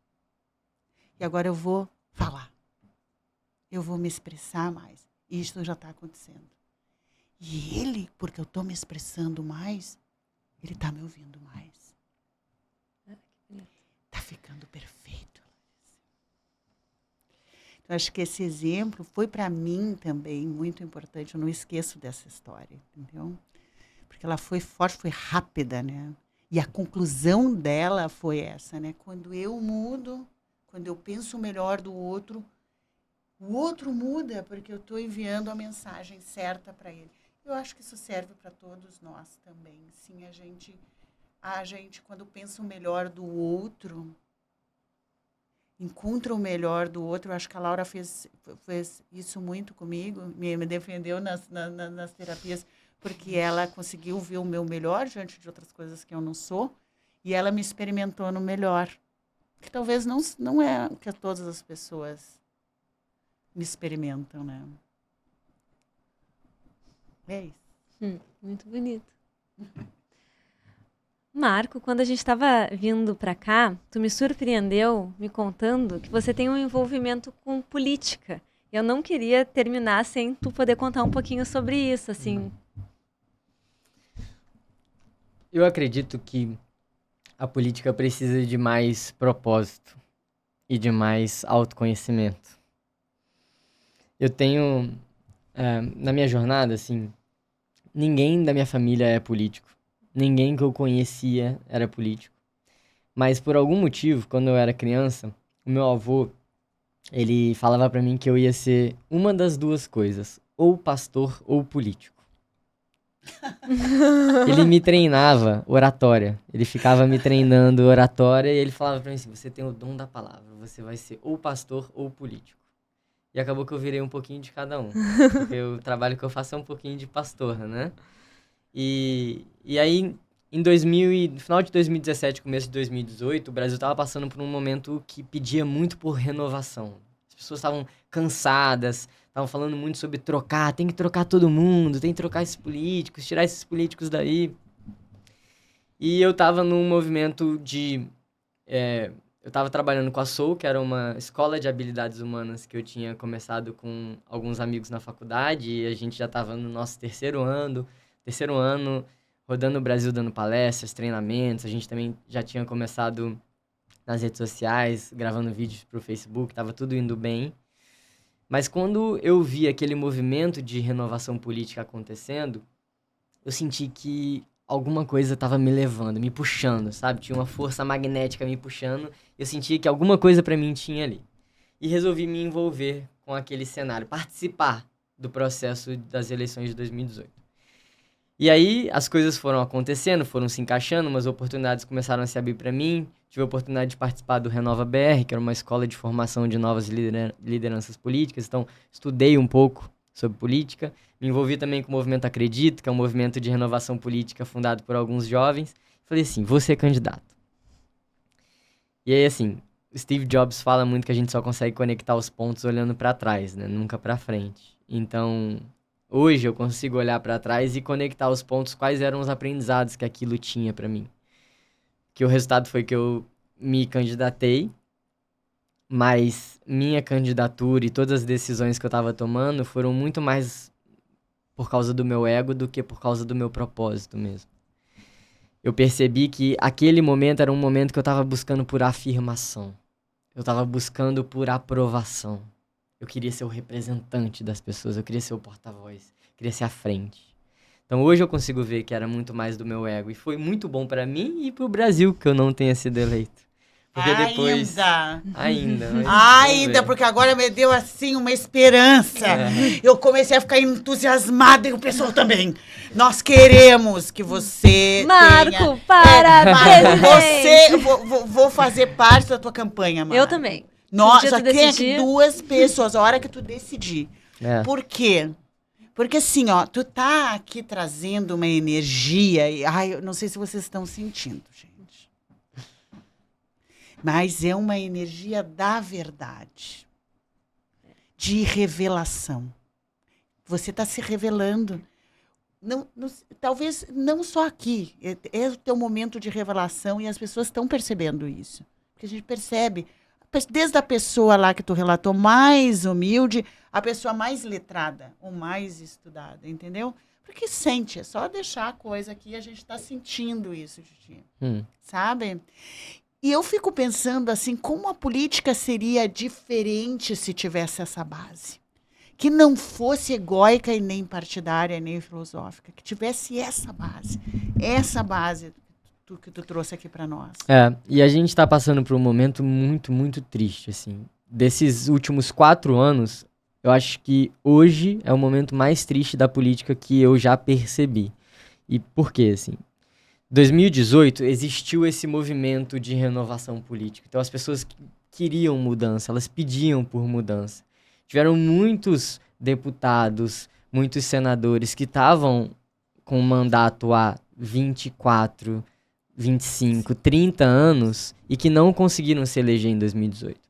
E agora eu vou falar. Eu vou me expressar mais. E isso já está acontecendo. E ele, porque eu estou me expressando mais, ele está me ouvindo mais. Está ficando perfeito. Então, acho que esse exemplo foi para mim também muito importante. Eu não esqueço dessa história, entendeu? Porque ela foi forte, foi rápida, né? E a conclusão dela foi essa, né? Quando eu mudo, quando eu penso melhor do outro, o outro muda porque eu estou enviando a mensagem certa para ele. Eu acho que isso serve para todos nós também. Sim, a gente, quando pensa o melhor do outro, encontra o melhor do outro. Eu acho que a Laura fez isso muito comigo, me defendeu nas terapias, porque ela conseguiu ver o meu melhor diante de outras coisas que eu não sou, e ela me experimentou no melhor. Que talvez não é o que todas as pessoas me experimentam, né? É isso. Muito bonito. Marco, quando a gente estava vindo para cá, tu me surpreendeu me contando que você tem um envolvimento com política. Eu não queria terminar sem tu poder contar um pouquinho sobre isso, assim. Eu acredito que a política precisa de mais propósito e de mais autoconhecimento. Eu tenho, na minha jornada, assim, ninguém da minha família é político. Ninguém que eu conhecia era político. Mas por algum motivo, quando eu era criança, o meu avô, ele falava pra mim que eu ia ser uma das duas coisas, ou pastor ou político. Ele me treinava oratória. Ele ficava me treinando oratória e ele falava pra mim assim, você tem o dom da palavra, você vai ser ou pastor ou político. E acabou que eu virei um pouquinho de cada um. Porque o trabalho que eu faço é um pouquinho de pastor, né? E aí, no final de 2017, começo de 2018, o Brasil estava passando por um momento que pedia muito por renovação. As pessoas estavam cansadas, estavam falando muito sobre trocar, tem que trocar todo mundo, tem que trocar esses políticos, tirar esses políticos daí. E eu estava num movimento de... eu estava trabalhando com a Soul, que era uma escola de habilidades humanas que eu tinha começado com alguns amigos na faculdade, e a gente já estava no nosso terceiro ano, rodando o Brasil, dando palestras, treinamentos. A gente também já tinha começado nas redes sociais, gravando vídeos para o Facebook, estava tudo indo bem. Mas quando eu vi aquele movimento de renovação política acontecendo, eu senti que alguma coisa estava me levando, me puxando, sabe? Tinha uma força magnética me puxando. Eu sentia que alguma coisa para mim tinha ali. E resolvi me envolver com aquele cenário, participar do processo das eleições de 2018. E aí as coisas foram acontecendo, foram se encaixando, umas oportunidades começaram a se abrir para mim. Tive a oportunidade de participar do Renova BR, que era uma escola de formação de novas lideranças políticas. Então, estudei um pouco sobre política. Me envolvi também com o Movimento Acredito, que é um movimento de renovação política fundado por alguns jovens. Falei assim, vou ser candidato. E aí, assim, o Steve Jobs fala muito que a gente só consegue conectar os pontos olhando para trás, né? Nunca para frente. Então, hoje eu consigo olhar para trás e conectar os pontos, quais eram os aprendizados que aquilo tinha para mim. Que o resultado foi que eu me candidatei, mas minha candidatura e todas as decisões que eu estava tomando foram muito mais por causa do meu ego do que por causa do meu propósito mesmo. eu percebi que aquele momento era um momento que eu estava buscando por afirmação. Eu estava buscando por aprovação. Eu queria ser o representante das pessoas, eu queria ser o porta-voz, eu queria ser a frente. Então hoje eu consigo ver que era muito mais do meu ego. E foi muito bom para mim e pro Brasil que eu não tenha sido eleito. Porque depois... Ainda, porque agora me deu, assim, uma esperança. Eu comecei a ficar entusiasmada e o pessoal também. Nós queremos que você Marco, parabéns! Vou fazer parte da tua campanha, Marco. Eu também. Nós já tem aqui 2 pessoas, a hora que tu decidir. Por quê? Porque assim, ó, tu tá aqui trazendo uma energia, eu não sei se vocês estão sentindo, gente. Mas é uma energia da verdade, de revelação. Você está se revelando. Talvez não só aqui. É o teu momento de revelação e as pessoas estão percebendo isso. Porque a gente percebe, desde a pessoa lá que tu relatou, mais humilde, a pessoa mais letrada, ou mais estudada, entendeu? Porque sente, é só deixar a coisa aqui, a gente está sentindo isso, Titi. Sabe? E eu fico pensando assim, como a política seria diferente se tivesse essa base. Que não fosse egóica e nem partidária, nem filosófica. Que tivesse essa base que tu trouxe aqui para nós. E a gente está passando por um momento muito, muito triste, assim. Desses últimos 4 anos, eu acho que hoje é o momento mais triste da política que eu já percebi. E por quê, assim? 2018 existiu esse movimento de renovação política. Então as pessoas queriam mudança, elas pediam por mudança. Tiveram muitos deputados, muitos senadores que estavam com mandato há 24, 25, 30 anos e que não conseguiram se eleger em 2018.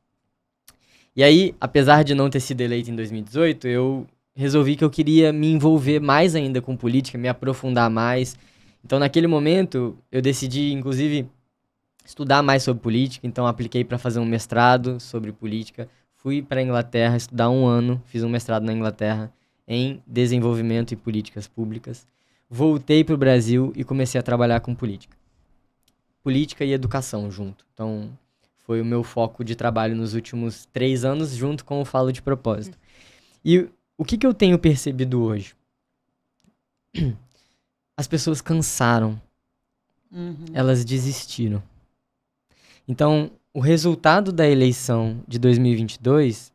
E aí, apesar de não ter sido eleito em 2018, eu resolvi que eu queria me envolver mais ainda com política, me aprofundar mais. Então, naquele momento, eu decidi, inclusive, estudar mais sobre política. Então, apliquei para fazer um mestrado sobre política. Fui para a Inglaterra estudar 1 ano. Fiz um mestrado na Inglaterra em desenvolvimento e políticas públicas. Voltei para o Brasil e comecei a trabalhar com política. Política e educação junto. Então, foi o meu foco de trabalho nos últimos 3 anos, junto com o Falo de Propósito. E o que eu tenho percebido hoje? As pessoas cansaram. Elas desistiram. Então, o resultado da eleição de 2022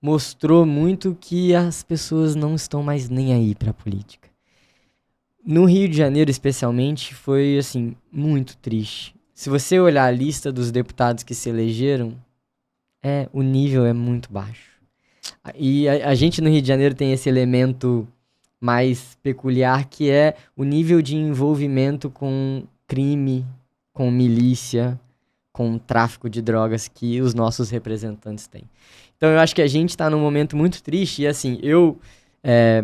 mostrou muito que as pessoas não estão mais nem aí para a política. No Rio de Janeiro, especialmente, foi, assim, muito triste. Se você olhar a lista dos deputados que se elegeram, o nível é muito baixo. E a gente no Rio de Janeiro tem esse elemento mais peculiar, que é o nível de envolvimento com crime, com milícia, com tráfico de drogas que os nossos representantes têm. Então eu acho que a gente está num momento muito triste e assim, eu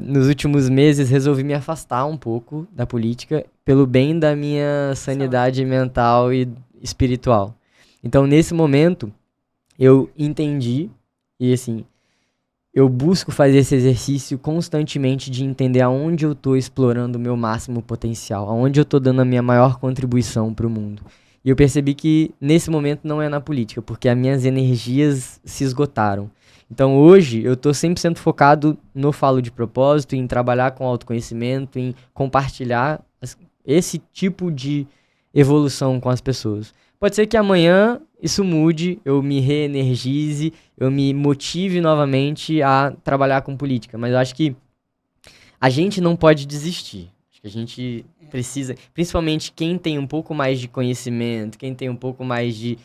nos últimos meses resolvi me afastar um pouco da política pelo bem da minha sanidade mental e espiritual. Então nesse momento eu entendi e assim, eu busco fazer esse exercício constantemente de entender aonde eu estou explorando o meu máximo potencial, aonde eu estou dando a minha maior contribuição para o mundo. E eu percebi que nesse momento não é na política, porque as minhas energias se esgotaram. Então hoje eu estou 100% focado no Falo de Propósito, em trabalhar com autoconhecimento, em compartilhar esse tipo de evolução com as pessoas. Pode ser que amanhã isso mude, eu me reenergize, eu me motive novamente a trabalhar com política. Mas eu acho que a gente não pode desistir. Acho que a gente precisa, principalmente quem tem um pouco mais de conhecimento, quem tem um pouco mais de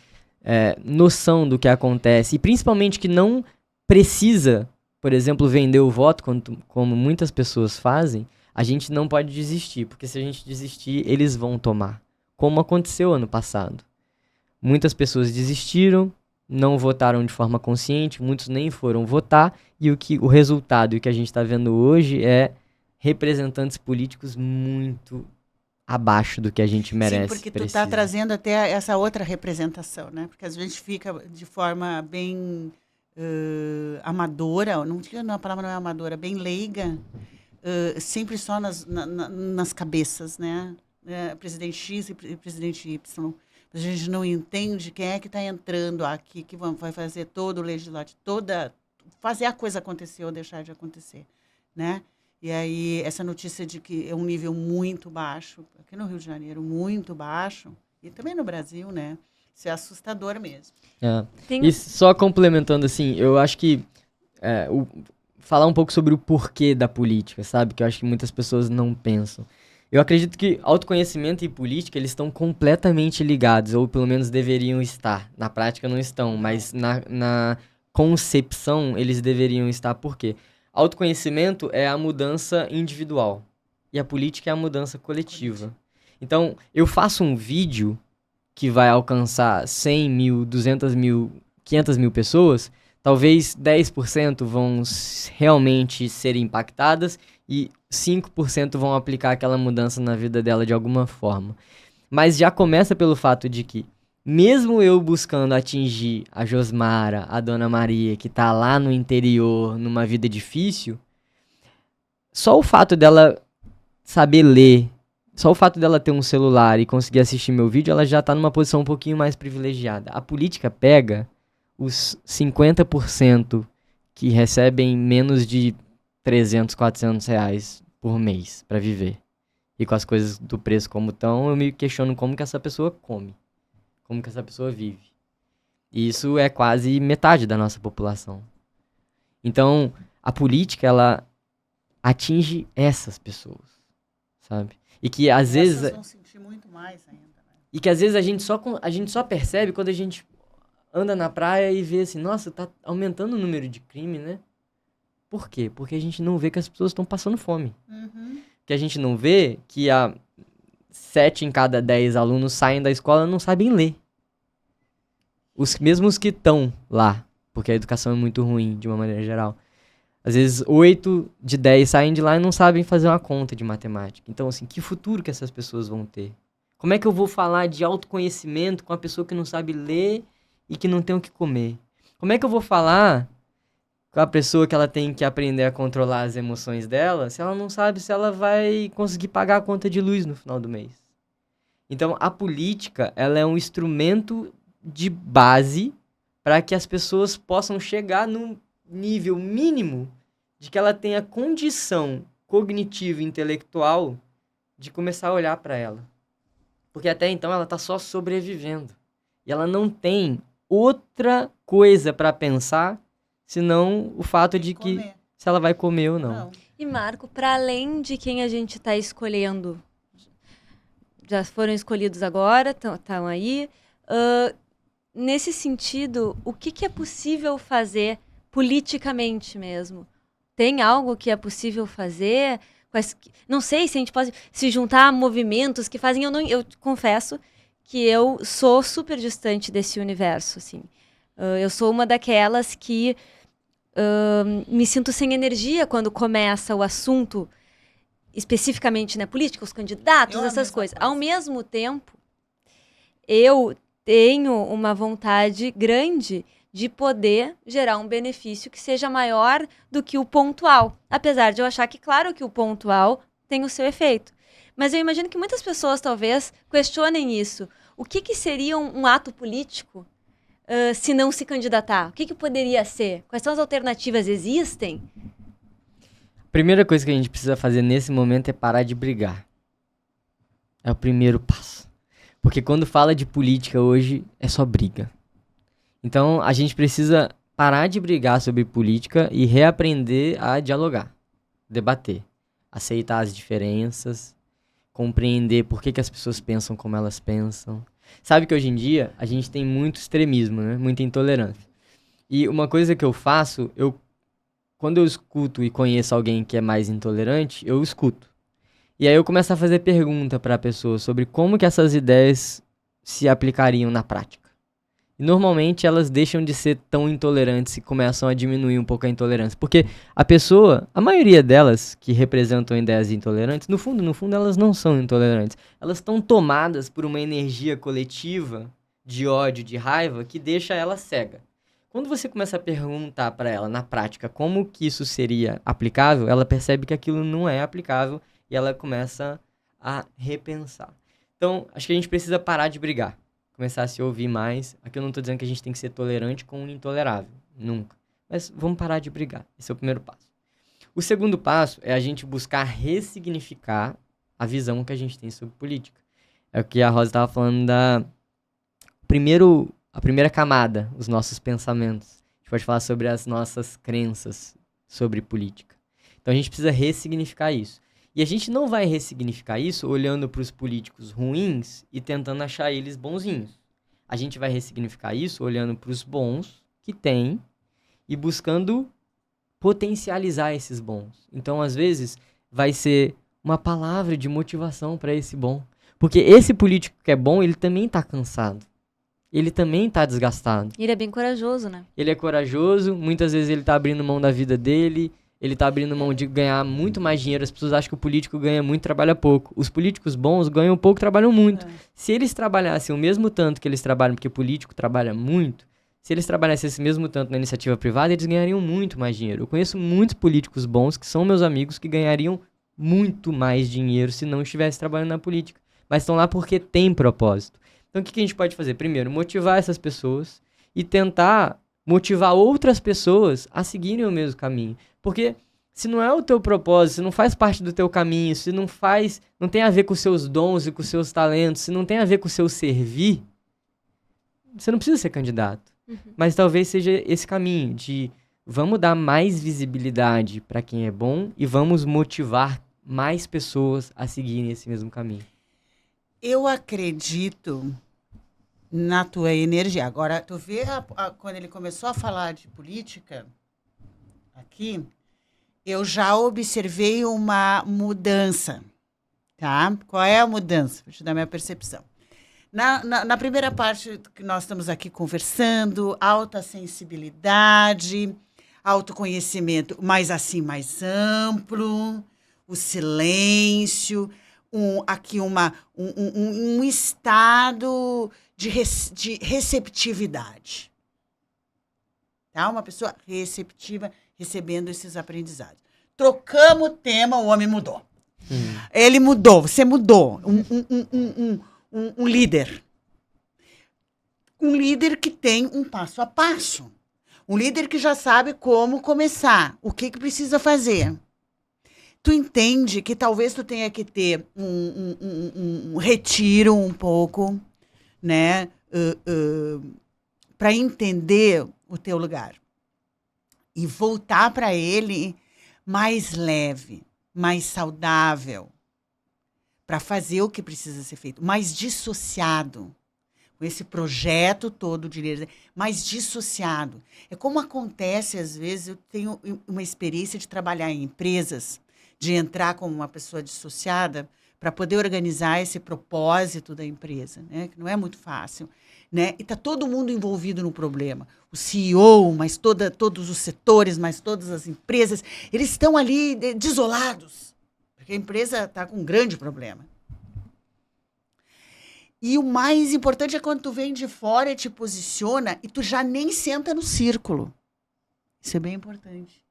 noção do que acontece, e principalmente que não precisa, por exemplo, vender o voto, como muitas pessoas fazem, a gente não pode desistir, porque se a gente desistir, eles vão tomar. Como aconteceu ano passado. Muitas pessoas desistiram, não votaram de forma consciente, muitos nem foram votar, e o resultado e o que a gente está vendo hoje é representantes políticos muito abaixo do que a gente merece. Sim, porque tu está trazendo até essa outra representação, né? Porque às vezes fica de forma bem amadora, a palavra não é amadora, bem leiga, sempre só nas cabeças, né? presidente X e presidente Y. A gente não entende quem é que está entrando aqui, que vai fazer todo o legislativo, fazer a coisa acontecer ou deixar de acontecer, né? E aí, essa notícia de que é um nível muito baixo, aqui no Rio de Janeiro, muito baixo, e também no Brasil, né? Isso é assustador mesmo. E só complementando, assim, eu acho que falar um pouco sobre o porquê da política, sabe? Que eu acho que muitas pessoas não pensam. Eu acredito que autoconhecimento e política, eles estão completamente ligados, ou pelo menos deveriam estar. Na prática não estão, mas na concepção eles deveriam estar. Por quê? Autoconhecimento é a mudança individual e a política é a mudança coletiva. Então, eu faço um vídeo que vai alcançar 100 mil, 200 mil, 500 mil pessoas, talvez 10% vão realmente ser impactadas e 5% vão aplicar aquela mudança na vida dela de alguma forma. Mas já começa pelo fato de que, mesmo eu buscando atingir a Josmara, a Dona Maria, que tá lá no interior, numa vida difícil, só o fato dela saber ler, só o fato dela ter um celular e conseguir assistir meu vídeo, ela já tá numa posição um pouquinho mais privilegiada. A política pega os 50% que recebem menos de 300, 400 reais por mês para viver. E com as coisas do preço como estão, eu me questiono como que essa pessoa come. Como que essa pessoa vive. E isso é quase metade da nossa população. Então, a política, ela atinge essas pessoas, sabe? E que às vezes... Essas vão sentir muito mais ainda, né? E que às vezes a gente só percebe quando a gente anda na praia e vê assim, nossa, tá aumentando o número de crime, né? Por quê? Porque a gente não vê que as pessoas estão passando fome. Uhum. Que a gente não vê que 7 em cada 10 alunos saem da escola e não sabem ler. Os mesmos que estão lá, porque a educação é muito ruim, de uma maneira geral. Às vezes, 8 de 10 saem de lá e não sabem fazer uma conta de matemática. Então, assim, que futuro que essas pessoas vão ter? Como é que eu vou falar de autoconhecimento com a pessoa que não sabe ler e que não tem o que comer? Como é que eu vou falar com a pessoa que ela tem que aprender a controlar as emoções dela, se ela não sabe se ela vai conseguir pagar a conta de luz no final do mês? Então, a política, ela é um instrumento de base para que as pessoas possam chegar num nível mínimo de que ela tenha condição cognitiva e intelectual de começar a olhar para ela. Porque até então ela está só sobrevivendo. E ela não tem outra coisa para pensar senão o fato de que se ela vai comer ou não. E Marco, para além de quem a gente está escolhendo, já foram escolhidos agora, estão aí, nesse sentido, o que é possível fazer politicamente mesmo? Tem algo que é possível fazer? Não sei se a gente pode se juntar a movimentos que fazem... Eu confesso que eu sou super distante desse universo, assim. Eu sou uma daquelas que me sinto sem energia quando começa o assunto, especificamente na política, os candidatos, essas coisas. Ao mesmo tempo, eu tenho uma vontade grande de poder gerar um benefício que seja maior do que o pontual. Apesar de eu achar que, claro, que o pontual tem o seu efeito. Mas eu imagino que muitas pessoas, talvez, questionem isso. O que seria um ato político se não se candidatar? O que poderia ser? Quais são as alternativas? Existem? A primeira coisa que a gente precisa fazer nesse momento é parar de brigar. É o primeiro passo. Porque quando fala de política hoje, é só briga. Então, a gente precisa parar de brigar sobre política e reaprender a dialogar, debater, aceitar as diferenças, compreender por que as pessoas pensam como elas pensam. Sabe que hoje em dia a gente tem muito extremismo, né? Muita intolerância. E uma coisa que eu faço, quando eu escuto e conheço alguém que é mais intolerante, eu escuto. E aí eu começo a fazer pergunta para a pessoa sobre como que essas ideias se aplicariam na prática. E normalmente elas deixam de ser tão intolerantes e começam a diminuir um pouco a intolerância. Porque a maioria delas que representam ideias intolerantes, no fundo, elas não são intolerantes. Elas estão tomadas por uma energia coletiva de ódio, de raiva, que deixa ela cega. Quando você começa a perguntar para ela, na prática, como que isso seria aplicável, ela percebe que aquilo não é aplicável e ela começa a repensar. Então, acho que a gente precisa parar de brigar, começar a se ouvir mais. Aqui eu não estou dizendo que a gente tem que ser tolerante com o intolerável, nunca. Mas vamos parar de brigar, esse é o primeiro passo. O segundo passo é a gente buscar ressignificar a visão que a gente tem sobre política. É o que a Rosa estava falando a primeira camada, os nossos pensamentos. A gente pode falar sobre as nossas crenças sobre política. Então a gente precisa ressignificar isso. E a gente não vai ressignificar isso olhando para os políticos ruins e tentando achar eles bonzinhos. A gente vai ressignificar isso olhando para os bons que tem e buscando potencializar esses bons. Então, às vezes, vai ser uma palavra de motivação para esse bom. Porque esse político que é bom, ele também está cansado. Ele também está desgastado. Ele é bem corajoso, né? Ele é corajoso, muitas vezes ele está abrindo mão da vida dele, ele está abrindo mão de ganhar muito mais dinheiro. As pessoas acham que o político ganha muito, trabalha pouco. Os políticos bons ganham pouco, trabalham muito. Se eles trabalhassem o mesmo tanto que eles trabalham, porque o político trabalha muito, se eles trabalhassem esse mesmo tanto na iniciativa privada, eles ganhariam muito mais dinheiro. Eu conheço muitos políticos bons, que são meus amigos, que ganhariam muito mais dinheiro se não estivessem trabalhando na política. Mas estão lá porque tem propósito. Então, o que a gente pode fazer? Primeiro, motivar essas pessoas e tentar motivar outras pessoas a seguirem o mesmo caminho. Porque se não é o teu propósito, se não faz parte do teu caminho, se não tem a ver com os seus dons e com os seus talentos, se não tem a ver com o seu servir, você não precisa ser candidato. Mas talvez seja esse caminho de vamos dar mais visibilidade para quem é bom e vamos motivar mais pessoas a seguirem esse mesmo caminho. Eu acredito na tua energia. Agora, tu vê quando ele começou a falar de política aqui, eu já observei uma mudança, tá? Qual é a mudança? Vou te dar minha percepção. Na primeira parte que nós estamos aqui conversando, alta sensibilidade, autoconhecimento, mas assim, mais amplo, o silêncio, um estado de receptividade. Tá? Uma pessoa receptiva recebendo esses aprendizados. Trocamos o tema, o homem mudou. Ele mudou, você mudou. Um líder. Um líder que tem um passo a passo. Um líder que já sabe como começar, o que precisa fazer. Tu entende que talvez tu tenha que ter um retiro um pouco, né? Para entender o teu lugar. E voltar para ele mais leve, mais saudável. Para fazer o que precisa ser feito, mais dissociado, com esse projeto todo de líder, mais dissociado. É como acontece, às vezes, eu tenho uma experiência de trabalhar em empresas, de entrar como uma pessoa dissociada, para poder organizar esse propósito da empresa, né? Que não é muito fácil. Né? E está todo mundo envolvido no problema. O CEO, mas todos os setores, mas todas as empresas, eles estão ali desolados. Porque a empresa está com um grande problema. E o mais importante é quando tu vem de fora e te posiciona e tu já nem senta no círculo. Isso é bem importante.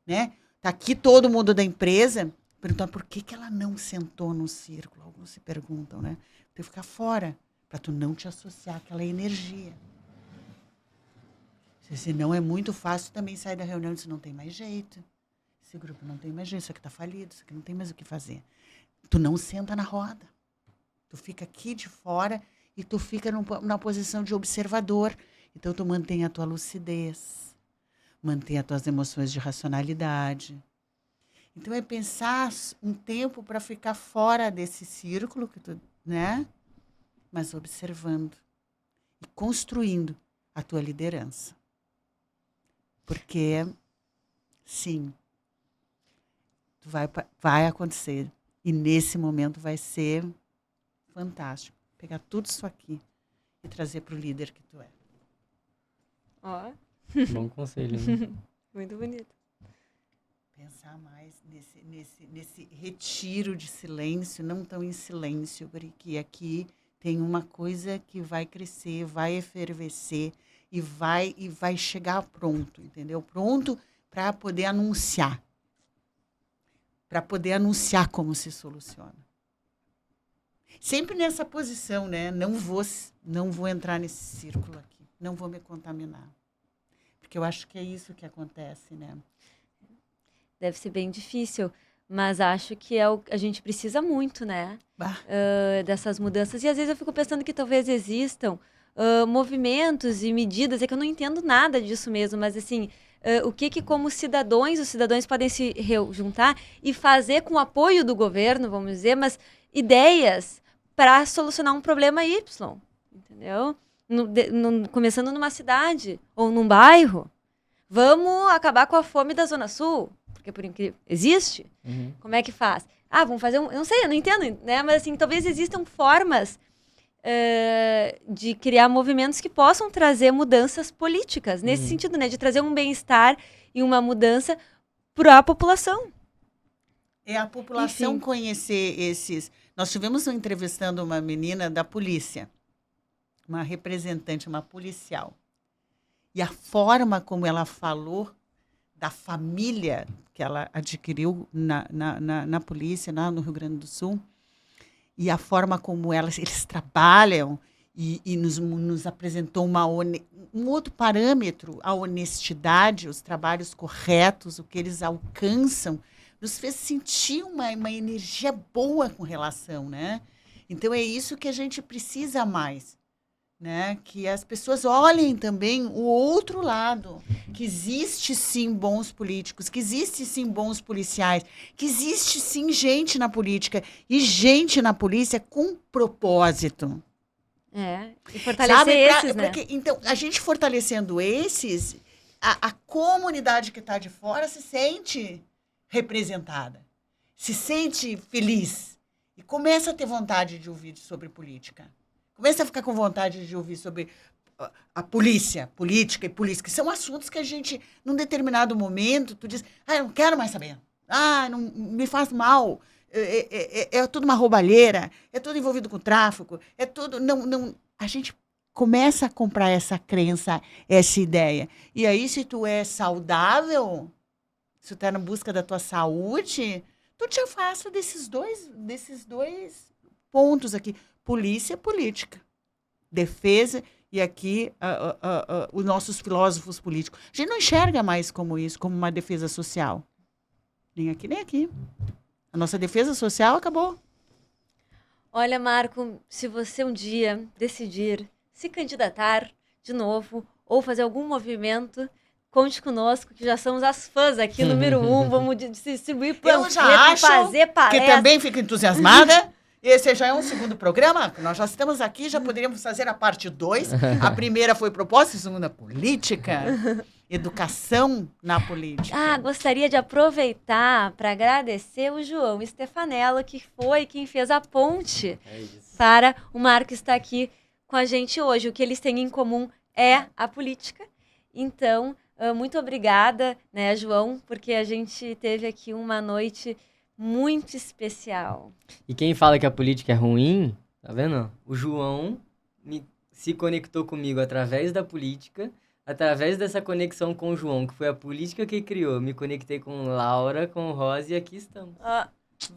Né? Tá aqui todo mundo da empresa perguntando por que ela não sentou no círculo. Alguns se perguntam, né? Tu ficar fora, para tu não te associar àquela energia. Senão é muito fácil também sair da reunião e dizer, não tem mais jeito. Esse grupo não tem mais jeito, isso aqui está falido, isso aqui não tem mais o que fazer. Tu não senta na roda. Tu fica aqui de fora e tu fica na posição de observador. Então, tu mantém a tua lucidez, mantém as tuas emoções de racionalidade. Então, é pensar um tempo para ficar fora desse círculo, que tu, né? Mas observando e construindo a tua liderança. Porque, sim, vai acontecer. E nesse momento vai ser fantástico. Pegar tudo isso aqui e trazer para o líder que tu é. Ó. Bom conselho, né? Muito bonito. Pensar mais nesse retiro de silêncio, não tão em silêncio, porque aqui tem uma coisa que vai crescer, vai efervescer e vai chegar pronto, entendeu? Pronto para poder anunciar. Para poder anunciar como se soluciona. Sempre nessa posição, né? Não vou entrar nesse círculo aqui. Não vou me contaminar. Porque eu acho que é isso que acontece, né? Deve ser bem difícil, mas acho que a gente precisa muito, né? Dessas mudanças. E às vezes eu fico pensando que talvez existam movimentos e medidas, é que eu não entendo nada disso mesmo, mas assim, o que como cidadãos, os cidadãos podem se juntar e fazer com o apoio do governo, vamos dizer, mas ideias para solucionar um problema Y, entendeu? Começando numa cidade ou num bairro. Vamos acabar com a fome da Zona Sul, porque por incrível, existe? Uhum. Como é que faz? Vamos fazer eu não sei, eu não entendo, né? Mas assim, talvez existam formas de criar movimentos que possam trazer mudanças políticas, nesse sentido, né? De trazer um bem-estar e uma mudança para a população. É a população conhecer esses... Nós tivemos entrevistando uma menina da polícia, uma representante, uma policial. E a forma como ela falou da família que ela adquiriu na polícia, no Rio Grande do Sul, e a forma como eles trabalham e nos apresentou um outro parâmetro, a honestidade, os trabalhos corretos, o que eles alcançam, nos fez sentir uma energia boa com relação, né? Então, é isso que a gente precisa mais, né? Que as pessoas olhem também o outro lado, que existe sim bons políticos, que existe sim bons policiais, que existe sim gente na política e gente na polícia com propósito. E fortalecer esses, né? Então, a gente fortalecendo esses, a comunidade que está de fora se sente representada, se sente feliz e começa a ter vontade de ouvir sobre política. Começa a ficar com vontade de ouvir sobre a política e polícia, que são assuntos que a gente, num determinado momento, tu diz, eu não quero mais saber. Não me faz mal. É tudo uma roubalheira, é tudo envolvido com tráfico, é tudo... Não, a gente começa a comprar essa crença, essa ideia. E aí, se tu é saudável, se tu tá na busca da tua saúde, tu te afasta desses dois pontos aqui. Polícia, política. Defesa, e aqui os nossos filósofos políticos. A gente não enxerga mais como isso, como uma defesa social. Nem aqui, nem aqui. A nossa defesa social acabou. Olha, Marco, se você um dia decidir se candidatar de novo ou fazer algum movimento, conte conosco, que já somos as fãs aqui, número 1. Vamos distribuir panfleto, fazer palestra. Que também fica entusiasmada. Esse já é um segundo programa. Nós já estamos aqui, já poderíamos fazer a parte 2. A primeira foi proposta, a segunda política. Educação na política. Gostaria de aproveitar para agradecer o João Stefanello, que foi quem fez a ponte para o Marco estar aqui com a gente hoje. O que eles têm em comum é a política. Então, muito obrigada, né, João, porque a gente teve aqui uma noite muito especial. E quem fala que a política é ruim, tá vendo? O João se conectou comigo através da política, através dessa conexão com o João, que foi a política que criou. Me conectei com Laura, com Rosa e aqui estamos.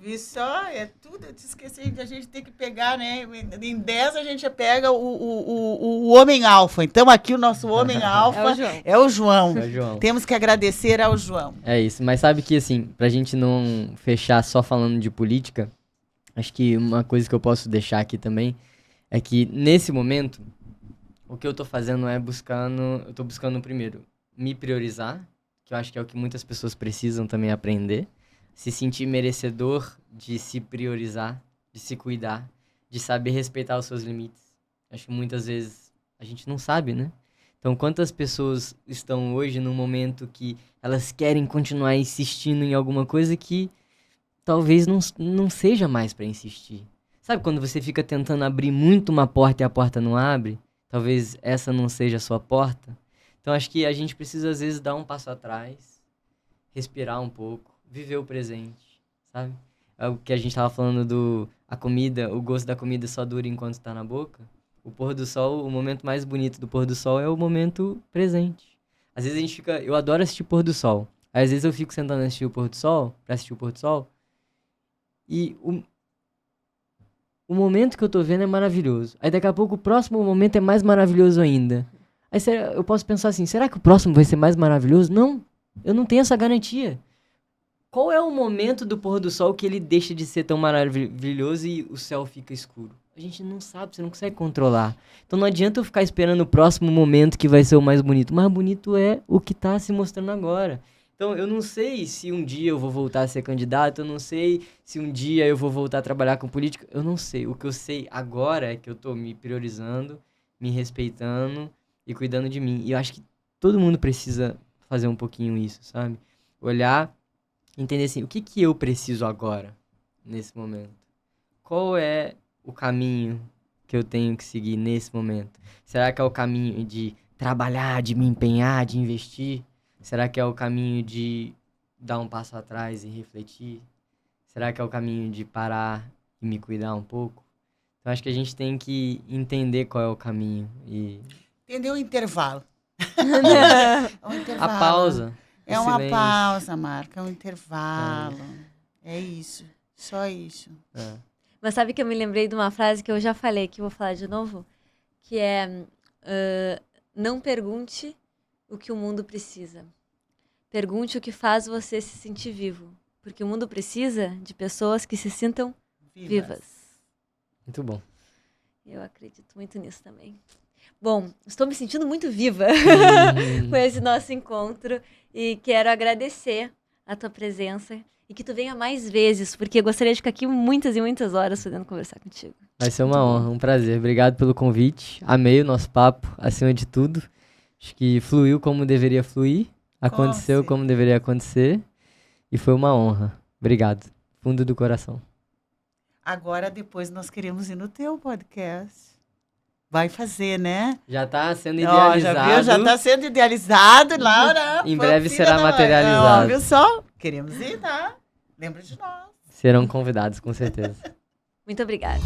Vi só, é tudo. Eu te esqueci de a gente ter que pegar, né? Em 10 a gente pega o homem alfa. Então aqui o nosso homem alfa é o João. Temos que agradecer ao João. É isso, mas sabe que assim, pra gente não fechar só falando de política, acho que uma coisa que eu posso deixar aqui também é que nesse momento, o que eu tô fazendo é eu tô buscando primeiro me priorizar, que eu acho que é o que muitas pessoas precisam também aprender. Se sentir merecedor de se priorizar, de se cuidar, de saber respeitar os seus limites. Acho que muitas vezes a gente não sabe, né? Então, quantas pessoas estão hoje num momento que elas querem continuar insistindo em alguma coisa que talvez não seja mais para insistir. Sabe quando você fica tentando abrir muito uma porta e a porta não abre? Talvez essa não seja a sua porta. Então, acho que a gente precisa, às vezes, dar um passo atrás, respirar um pouco, viver o presente, sabe? É o que a gente tava falando a comida, o gosto da comida só dura enquanto está na boca. O pôr do sol, o momento mais bonito do pôr do sol é o momento presente. Às vezes a gente eu adoro assistir pôr do sol. Às vezes eu fico sentando pra assistir o pôr do sol, e o momento que eu tô vendo é maravilhoso. Aí daqui a pouco o próximo momento é mais maravilhoso ainda. Aí eu posso pensar assim, será que o próximo vai ser mais maravilhoso? Não, eu não tenho essa garantia. Qual é o momento do pôr do sol que ele deixa de ser tão maravilhoso e o céu fica escuro? A gente não sabe, você não consegue controlar. Então não adianta eu ficar esperando o próximo momento que vai ser o mais bonito. O mais bonito é o que tá se mostrando agora. Então eu não sei se um dia eu vou voltar a ser candidato, eu não sei se um dia eu vou voltar a trabalhar com política, eu não sei. O que eu sei agora é que eu tô me priorizando, me respeitando e cuidando de mim. E eu acho que todo mundo precisa fazer um pouquinho isso, sabe? Olhar, entender assim, o que eu preciso agora, nesse momento? Qual é o caminho que eu tenho que seguir nesse momento? Será que é o caminho de trabalhar, de me empenhar, de investir? Será que é o caminho de dar um passo atrás e refletir? Será que é o caminho de parar e me cuidar um pouco? Então acho que a gente tem que entender qual é o caminho e... Entendeu o intervalo? É um intervalo. A pausa. É o uma silêncio. pausa, Marca, é um intervalo. É isso, só isso. É. Mas sabe que eu me lembrei de uma frase que eu já falei, que eu vou falar de novo? Que é, não pergunte o que o mundo precisa. Pergunte o que faz você se sentir vivo. Porque o mundo precisa de pessoas que se sintam vivas. Muito bom. Eu acredito muito nisso também. Bom, estou me sentindo muito viva com esse nosso encontro e quero agradecer a tua presença e que tu venha mais vezes, porque eu gostaria de ficar aqui muitas e muitas horas podendo conversar contigo. Vai ser uma honra, um prazer. Obrigado pelo convite. Amei o nosso papo, acima de tudo. Acho que fluiu como deveria fluir, aconteceu como deveria acontecer e foi uma honra. Obrigado, fundo do coração. Agora, depois, nós queremos ir no teu podcast. Vai fazer, né? Já está sendo Ó, idealizado. já viu? Já está sendo idealizado, Laura. Em Foi breve filha será da mãe. materializado. Ó, viu só? Queremos ir, tá? Lembra de nós. Serão convidados, com certeza. Muito obrigada.